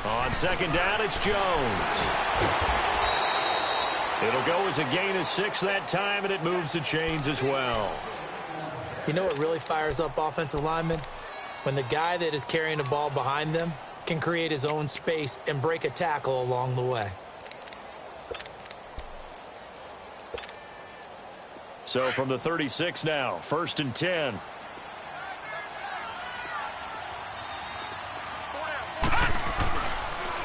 On 2nd down, it's Jones. It'll go as a gain of 6 that time, and it moves the chains as well. You know what really fires up offensive linemen? When the guy that is carrying the ball behind them can create his own space and break a tackle along the way. So from the 36 now, 1st and 10.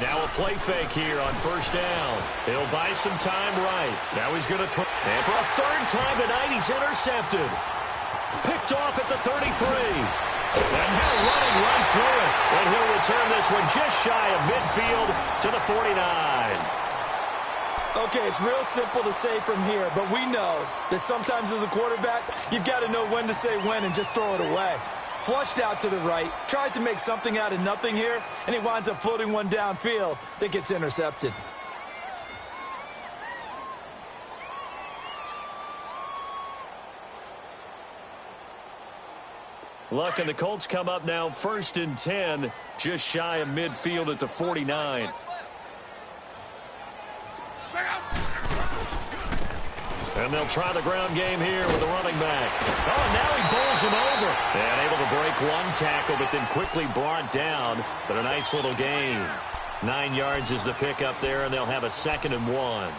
Now a play fake here on 1st down. He'll buy some time right. Now he's going to throw. And for a 3rd time tonight, he's intercepted. Picked off at the 33. And now running right through it. And he'll return this one just shy of midfield to the 49. Okay, it's real simple to say from here, but we know that sometimes as a quarterback, you've got to know when to say when and just throw it away. Flushed out to the right, tries to make something out of nothing here, and he winds up floating one downfield that gets intercepted. Luck and the Colts come up now 1st and 10, just shy of midfield at the 49. And they'll try the ground game here with the running back. Oh, and now he bowls him over. And able to break one tackle, but then quickly brought down. But a nice little gain. 9 yards is the pickup there, and they'll have a 2nd and 1.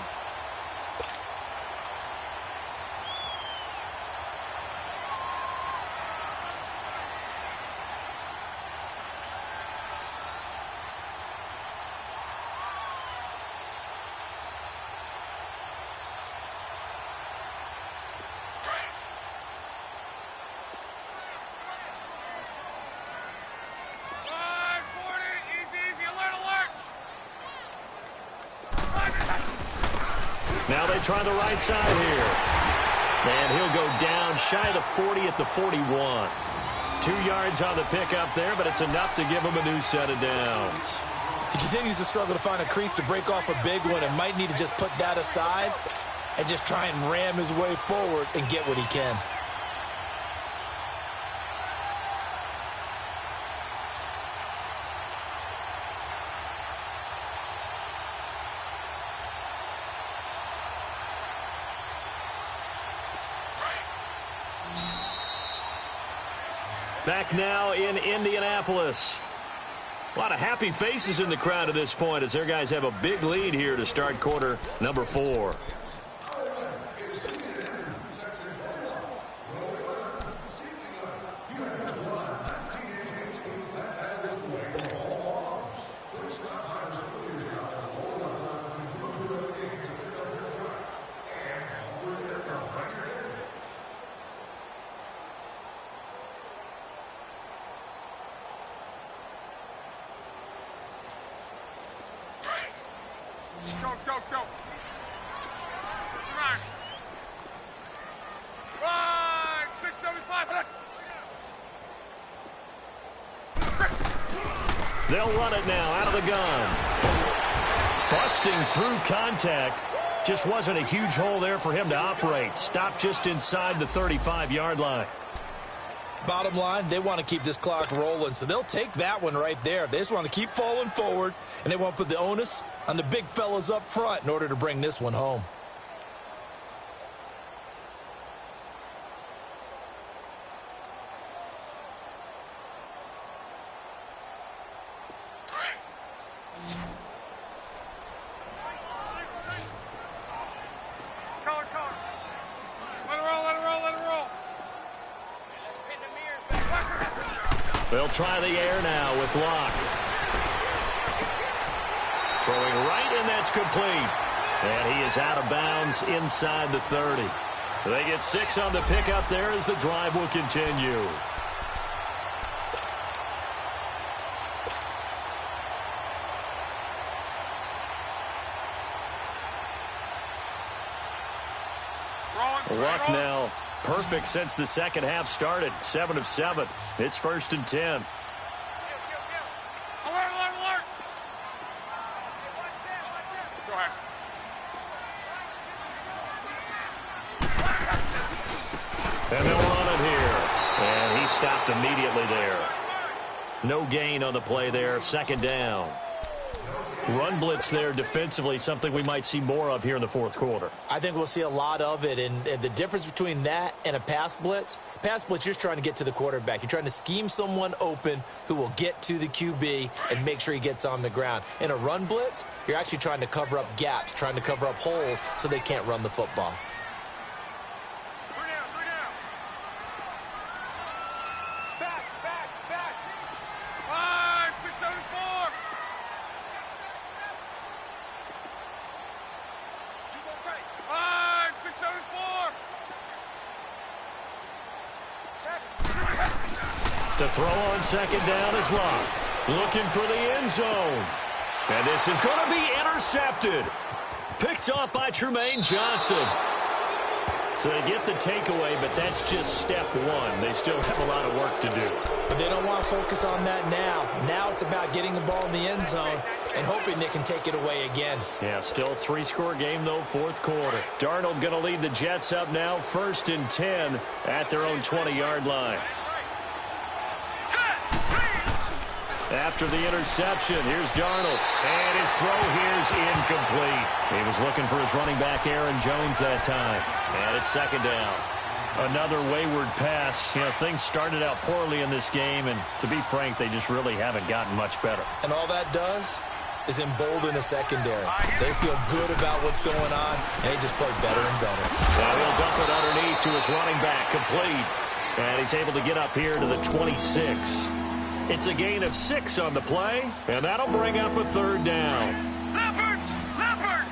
Now they try the right side here. And he'll go down shy of the 40 at the 41. 2 yards on the pickup there, but it's enough to give him a new set of downs. He continues to struggle to find a crease to break off a big one and might need to just put that aside and just try and ram his way forward and get what he can. Back now in Indianapolis. A lot of happy faces in the crowd at this point as their guys have a big lead here to start quarter number 4. Let's go. Come on. Run! 675. They'll run it now out of the gun. Busting through contact. Just wasn't a huge hole there for him to operate. Stopped just inside the 35-yard line. Bottom line, they want to keep this clock rolling, so they'll take that one right there. They just want to keep falling forward, and they want to put the onus on the big fellas up front in order to bring this one home. They'll try the air now with Locke. Throwing right, and that's complete. And he is out of bounds inside the 30. They get 6 on the pickup there as the drive will continue. Luck now perfect since the second half started. 7 of 7. It's 1st and 10. Alert, alert, alert. Go ahead. And they'll run it here. And he stopped immediately there. No gain on the play there. 2nd down. Run blitz there defensively, something we might see more of here in the 4th quarter. I think we'll see a lot of it, and the difference between that and a pass blitz, you're just trying to get to the quarterback. You're trying to scheme someone open who will get to the QB and make sure he gets on the ground. In a run blitz, you're actually trying to cover up gaps, trying to cover up holes so they can't run the football. To throw on 2nd down is Locke. Looking for the end zone. And this is going to be intercepted. Picked off by Tremaine Johnson. So they get the takeaway, but that's just step 1. They still have a lot of work to do. But they don't want to focus on that now. Now it's about getting the ball in the end zone and hoping they can take it away again. Yeah, still 3-score game, though, 4th quarter. Darnold going to lead the Jets up now, 1st and 10 at their own 20-yard line. After the interception, here's Darnold. And his throw here's incomplete. He was looking for his running back, Aaron Jones, that time. And it's 2nd down. Another wayward pass. You know, things started out poorly in this game, and to be frank, they just really haven't gotten much better. And all that does is embolden the secondary. They feel good about what's going on, and they just play better and better. Now he'll dump it underneath to his running back, complete. And he's able to get up here to the 26. It's a gain of 6 on the play, and that'll bring up a 3rd down. Leopard! Leopard!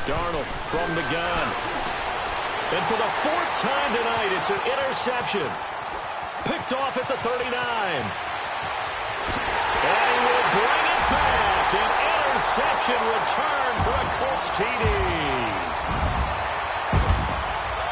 Darnold from the gun. And for the 4th time tonight, it's an interception. Picked off at the 39. And he will bring it back. An interception return for a Colts TD.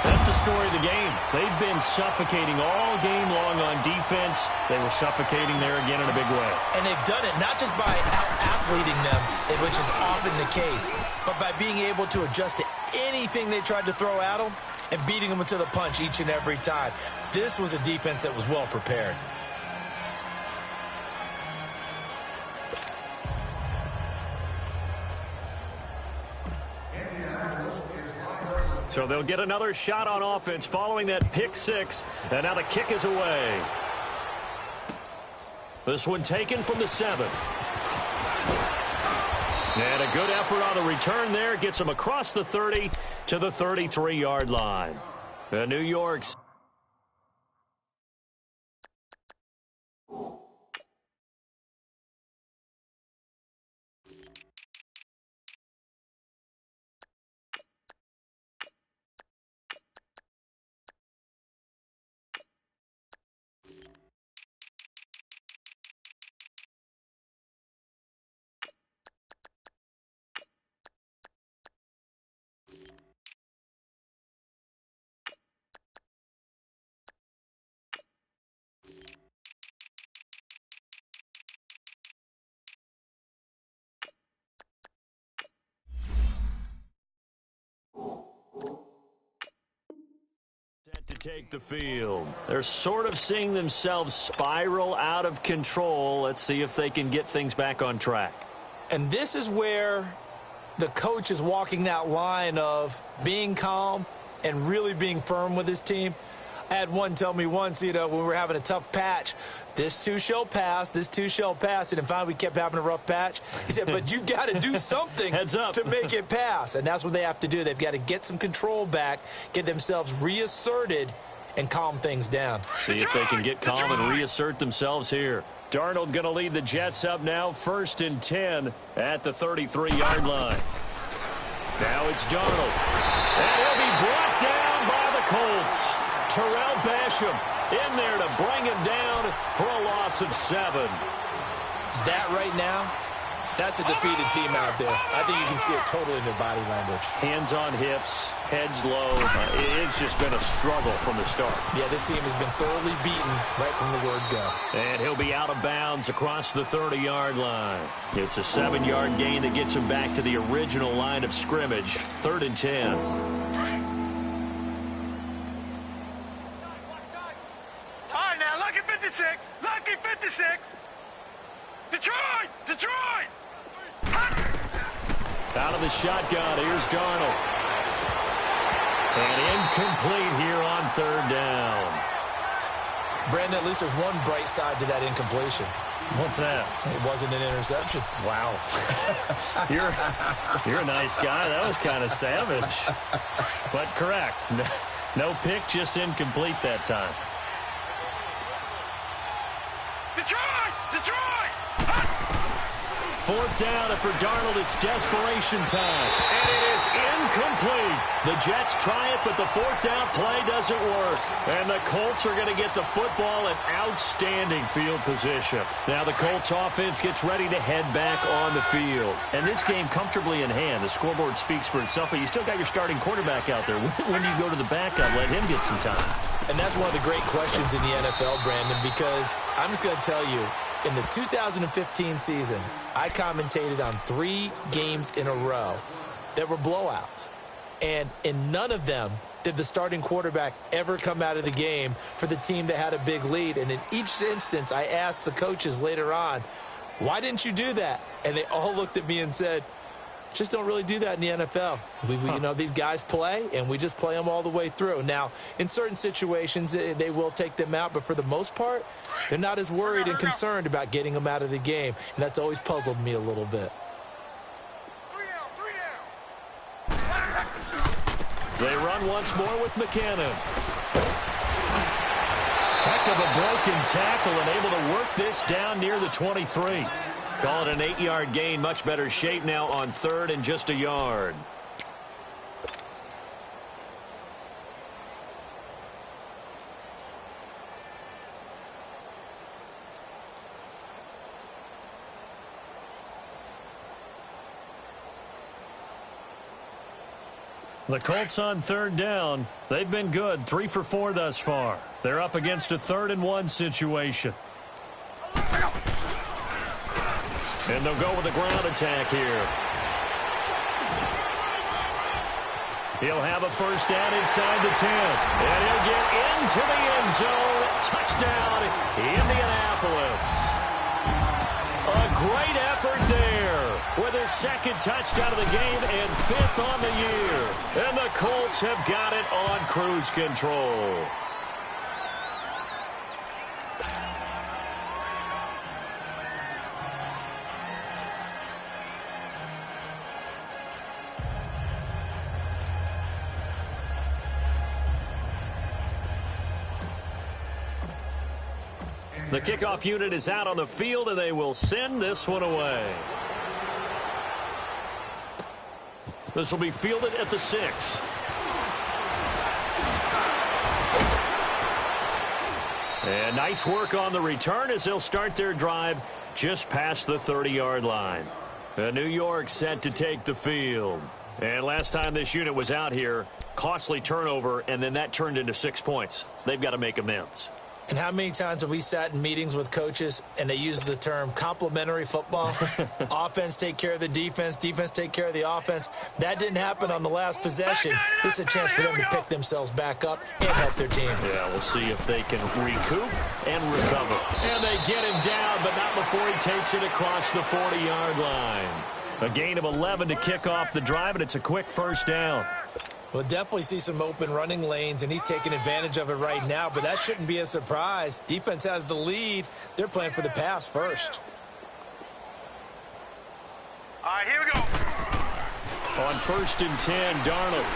That's the story of the game. They've been suffocating all game long on defense. They were suffocating there again in a big way. And they've done it not just by out-athleting them, which is often the case, but by being able to adjust to anything they tried to throw at them and beating them to the punch each and every time. This was a defense that was well prepared. So they'll get another shot on offense following that pick 6, and now the kick is away. This one taken from the 7th. And a good effort on the return there gets him across the 30 to the 33-yard line. The New York's take the field. They're sort of seeing themselves spiral out of control. Let's see if they can get things back on track. And this is where the coach is walking that line of being calm and really being firm with his team. I had one tell me once, when we were having a tough patch, this too shall pass, this too shall pass. And finally we kept having a rough patch. He said, but you've got to do something Heads up. to make it pass. And that's what they have to do. They've got to get some control back, get themselves reasserted, and calm things down. See if they can get calm and reassert themselves here. Darnold going to lead the Jets up now, 1st and 10 at the 33-yard line. Now it's Darnold. And he'll be brought down by the Colts. Terrell Basham in there to bring him down for a loss of 7. That right now, that's a defeated team out there. I think you can see it totally in their body language. Hands on hips, heads low. It's just been a struggle from the start. Yeah, this team has been thoroughly beaten right from the word go. And he'll be out of bounds across the 30-yard line. It's a 7-yard gain that gets him back to the original line of scrimmage. 3rd and 10. All right, now, lucky 56. Lucky 56. Detroit! Detroit! Out of the shotgun, here's Darnold. And incomplete here on 3rd down. Brandon, at least there's one bright side to that incompletion. What's that? It wasn't an interception. Wow. You're a nice guy. That was kind of savage. But correct. No pick, just incomplete that time. Detroit! Detroit! 4th down, and for Darnold, it's desperation time. And it is incomplete. The Jets try it, but the 4th down play doesn't work. And the Colts are going to get the football in outstanding field position. Now the Colts offense gets ready to head back on the field. And this game comfortably in hand. The scoreboard speaks for itself, but you still got your starting quarterback out there. When you go to the backup, let him get some time. And that's one of the great questions in the NFL, Brandon, because I'm just going to tell you, in the 2015 season, I commentated on 3 games in a row that were blowouts. And in none of them did the starting quarterback ever come out of the game for the team that had a big lead. And in each instance, I asked the coaches later on, why didn't you do that? And they all looked at me and said, just don't really do that in the NFL. You know, these guys play, and we just play them all the way through. Now, in certain situations, they will take them out, but for the most part, they're not as worried and concerned about getting them out of the game, and that's always puzzled me a little bit. They run once more with McKinnon. Heck of a broken tackle and able to work this down near the 23. Call it an 8-yard gain. Much better shape now on 3rd and just a yard. The Colts on 3rd down. They've been good. 3 for 4 thus far. They're up against a 3rd and 1 situation. And they'll go with a ground attack here. He'll have a 1st down inside the 10. And he'll get into the end zone. Touchdown, Indianapolis. A great effort there with his 2nd touchdown of the game and 5th on the year. And the Colts have got it on cruise control. The kickoff unit is out on the field, and they will send this one away. This will be fielded at the 6. And nice work on the return as they'll start their drive just past the 30-yard line. New York set to take the field. And last time this unit was out here, costly turnover, and then that turned into 6 points. They've got to make amends. And how many times have we sat in meetings with coaches and they use the term complementary football? Offense take care of the defense, defense take care of the offense. That didn't happen on the last possession. This is a chance for them to pick themselves back up and help their team. Yeah, we'll see if they can recoup and recover. And they get him down, but not before he takes it across the 40-yard line. A gain of 11 to kick off the drive, and it's a quick first down. We'll definitely see some open running lanes, and he's taking advantage of it right now, but that shouldn't be a surprise. Defense has the lead. They're playing for the pass first. All right, here we go. On 1st and 10, Darnold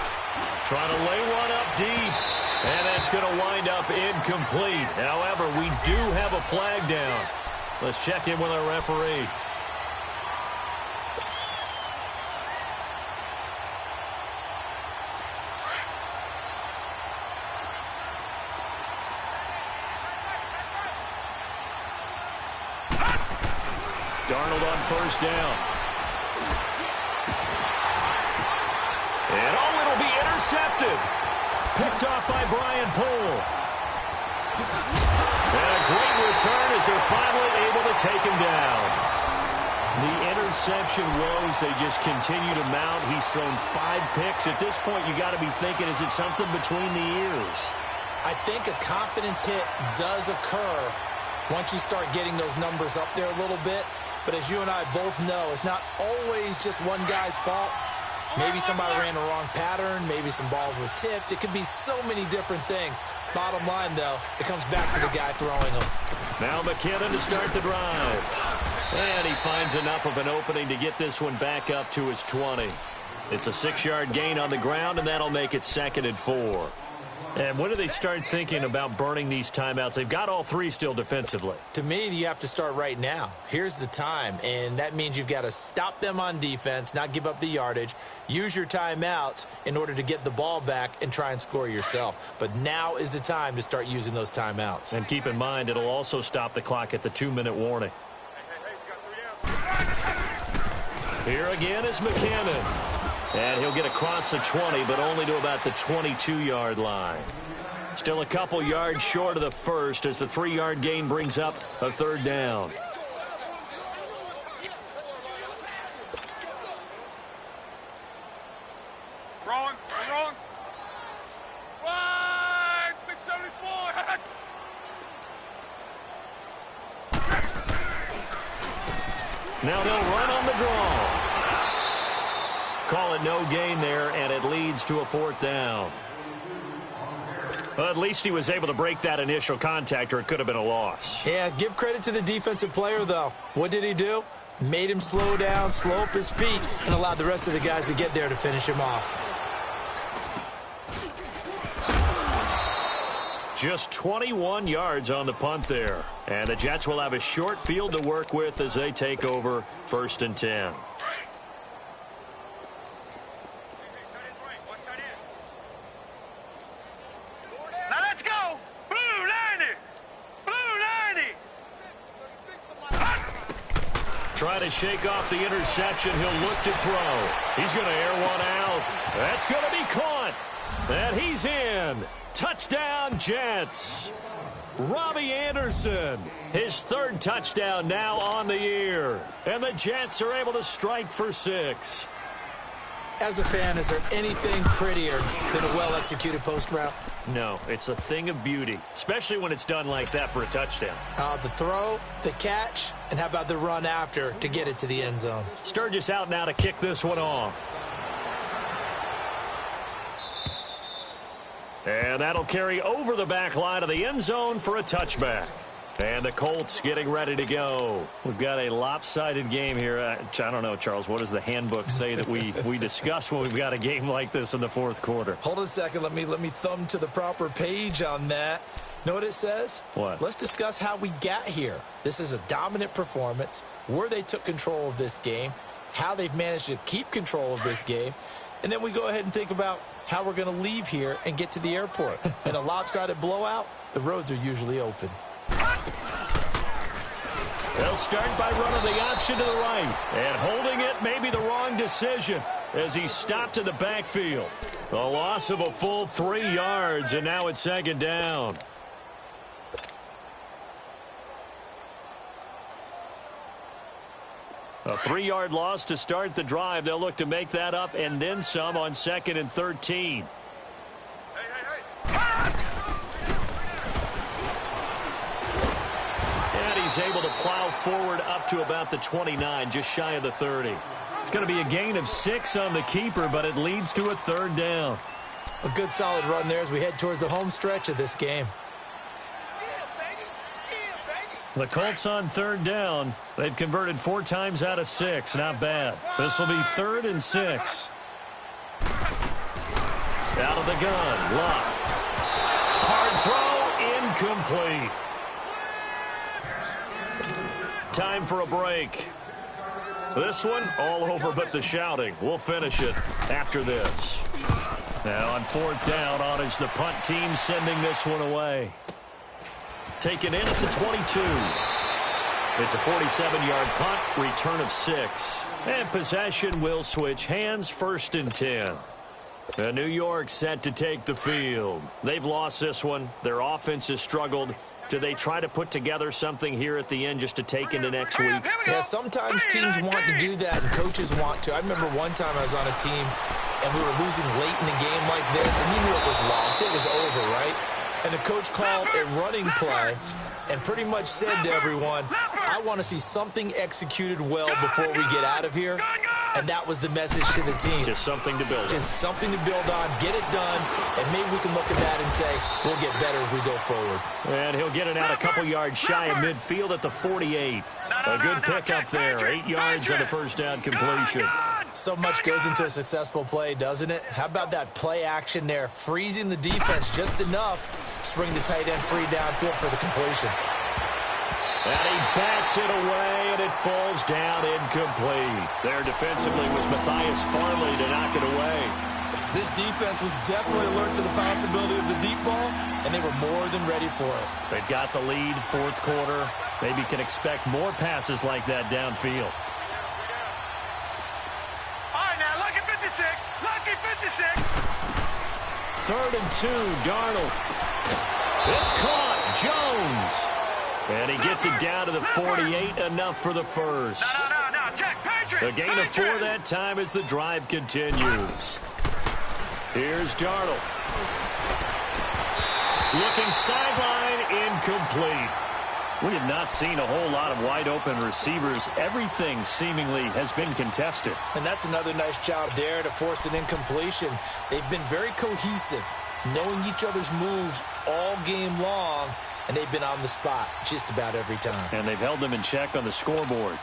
trying to lay one up deep, and that's going to wind up incomplete. However, we do have a flag down. Let's check in with our referee. Darnold on 1st down. And it'll be intercepted. Picked off by Brian Poole. And a great return as they're finally able to take him down. The interception woes, they just continue to mount. He's thrown 5 picks. At this point, you got to be thinking, is it something between the ears? I think a confidence hit does occur once you start getting those numbers up there a little bit. But as you and I both know, it's not always just one guy's fault. Maybe somebody ran the wrong pattern. Maybe some balls were tipped. It could be so many different things. Bottom line, though, it comes back to the guy throwing them. Now McKinnon to start the drive. And he finds enough of an opening to get this one back up to his 20. It's a 6-yard gain on the ground, and that'll make it 2nd and 4. And when do they start thinking about burning these timeouts? They've got all 3 still defensively. To me, you have to start right now. Here's the time, and that means you've got to stop them on defense, not give up the yardage, use your timeouts in order to get the ball back and try and score yourself. But now is the time to start using those timeouts. And keep in mind, it'll also stop the clock at the 2-minute warning. Here again is McKinnon. And he'll get across the 20, but only to about the 22-yard line. Still a couple yards short of the first as the 3-yard gain brings up a 3rd down. Wrong. Wide, 674. Heck. Now they'll run on the draw. Call it no gain there, and it leads to a 4th down. Well, at least he was able to break that initial contact, or it could have been a loss. Yeah, give credit to the defensive player, though. What did he do? Made him slow down, slow up his feet, and allowed the rest of the guys to get there to finish him off. Just 21 yards on the punt there. And the Jets will have a short field to work with as they take over 1st and 10. Try to shake off the interception. He'll look to throw. He's going to air one out. That's going to be caught. And he's in. Touchdown, Jets. Robbie Anderson, his 3rd touchdown now on the year. And the Jets are able to strike for 6. As a fan, is there anything prettier than a well-executed post route? No, it's a thing of beauty, especially when it's done like that for a touchdown. The throw, the catch, and how about the run after to get it to the end zone? Sturgis out now to kick this one off. And that'll carry over the back line of the end zone for a touchback. And the Colts getting ready to go. We've got a lopsided game here. I don't know, Charles, what does the handbook say that we discuss when we've got a game like this in the 4th quarter? Hold on a second. Let me thumb to the proper page on that. Know what it says? What? Let's discuss how we got here. This is a dominant performance, where they took control of this game, how they've managed to keep control of this game, and then we go ahead and think about how we're going to leave here and get to the airport. In a lopsided blowout, the roads are usually open. They'll start by running the option to the right. And holding it may be the wrong decision as he stopped in the backfield. A loss of a full 3 yards, and now it's 2nd down. A 3-yard loss to start the drive. They'll look to make that up and then some on 2nd and 13. And he's able to plow forward up to about the 29, just shy of the 30. It's going to be a gain of 6 on the keeper, but it leads to a 3rd down. A good solid run there as we head towards the home stretch of this game. The Colts on 3rd down. They've converted 4 times out of 6. Not bad. This will be 3rd and 6. Out of the gun. Luck. Hard throw. Incomplete. Time for a break. This one, all over but the shouting. We'll finish it after this. Now on 4th down, on is the punt team sending this one away. Taken in at the 22. It's a 47-yard punt, return of 6. And possession will switch hands, 1st and 10. New York set to take the field. They've lost this one. Their offense has struggled. Do they try to put together something here at the end just to take into next week? Yeah, sometimes teams want to do that and coaches want to. I remember one time I was on a team and we were losing late in the game like this, and you knew it was lost. It was over, right? And the coach called a running play and pretty much said to everyone, I want to see something executed well before we get out of here. And that was the message to the team. Just something to build on. Just something to build on, get it done, and maybe we can look at that and say, we'll get better as we go forward. And he'll get it out a couple yards shy of midfield at the 48. A good pickup there, 8 yards on the 1st down completion. So much goes into a successful play, doesn't it? How about that play action there, freezing the defense just enough, spring the tight end free downfield for the completion. And he backs it away, and it falls down incomplete. There defensively was Matthias Farley to knock it away. This defense was definitely alert to the possibility of the deep ball, and they were more than ready for it. They've got the lead, 4th quarter. Maybe can expect more passes like that downfield. All right, now, lucky 56. Lucky 56. 3rd and 2, Darnold. It's caught. Jones. And he gets it down to the 48, enough for the 1st. No, Jack, Patriot. A gain of 4 that time as the drive continues. Here's Darnold. Looking sideline, incomplete. We have not seen a whole lot of wide-open receivers. Everything seemingly has been contested. And that's another nice job there to force an incompletion. They've been very cohesive, knowing each other's moves all game long, and they've been on the spot just about every time. And they've held them in check on the scoreboard.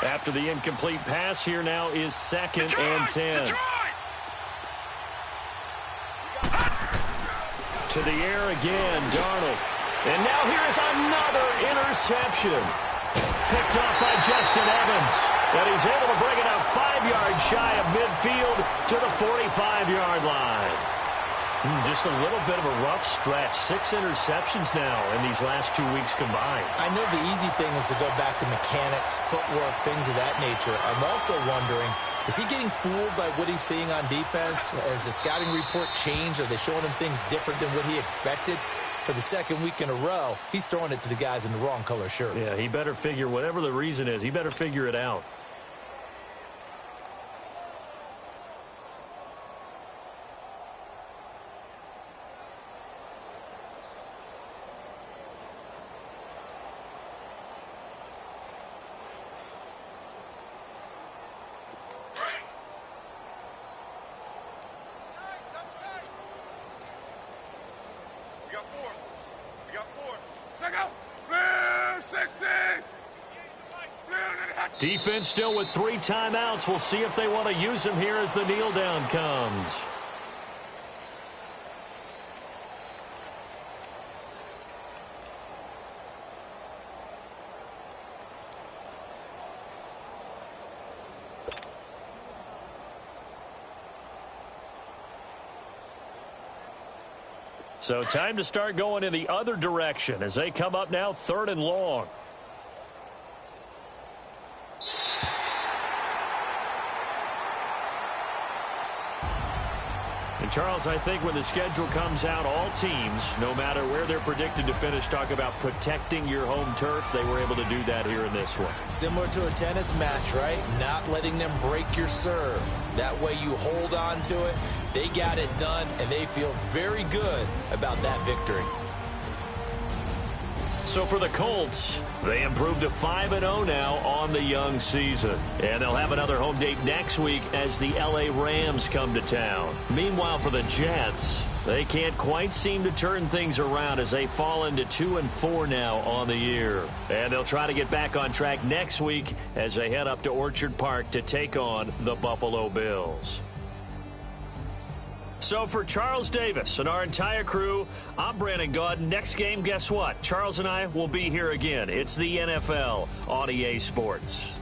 After the incomplete pass, here now is 2nd and 10. To the air again, Darnold. And now here's another interception. Picked off by Justin Evans. And he's able to bring it out 5 yards shy of midfield to the 45-yard line. Just a little bit of a rough stretch. 6 interceptions now in these last 2 weeks combined. I know the easy thing is to go back to mechanics, footwork, things of that nature. I'm also wondering, is he getting fooled by what he's seeing on defense? Has the scouting report changed? Are they showing him things different than what he expected? For the 2nd week in a row, he's throwing it to the guys in the wrong color shirts. Yeah, he better figure, whatever the reason is, he better figure it out. Defense still with 3 timeouts. We'll see if they want to use them here as the kneel down comes. So time to start going in the other direction as they come up now 3rd and long. And, Charles, I think when the schedule comes out, all teams, no matter where they're predicted to finish, talk about protecting your home turf. They were able to do that here in this one. Similar to a tennis match, right? Not letting them break your serve. That way you hold on to it. They got it done, and they feel very good about that victory. So for the Colts, they improved to 5-0 now on the young season. And they'll have another home date next week as the LA Rams come to town. Meanwhile, for the Jets, they can't quite seem to turn things around as they fall into 2-4 now on the year. And they'll try to get back on track next week as they head up to Orchard Park to take on the Buffalo Bills. So for Charles Davis and our entire crew, I'm Brandon Gaudin. Next game, guess what? Charles and I will be here again. It's the NFL on EA Sports.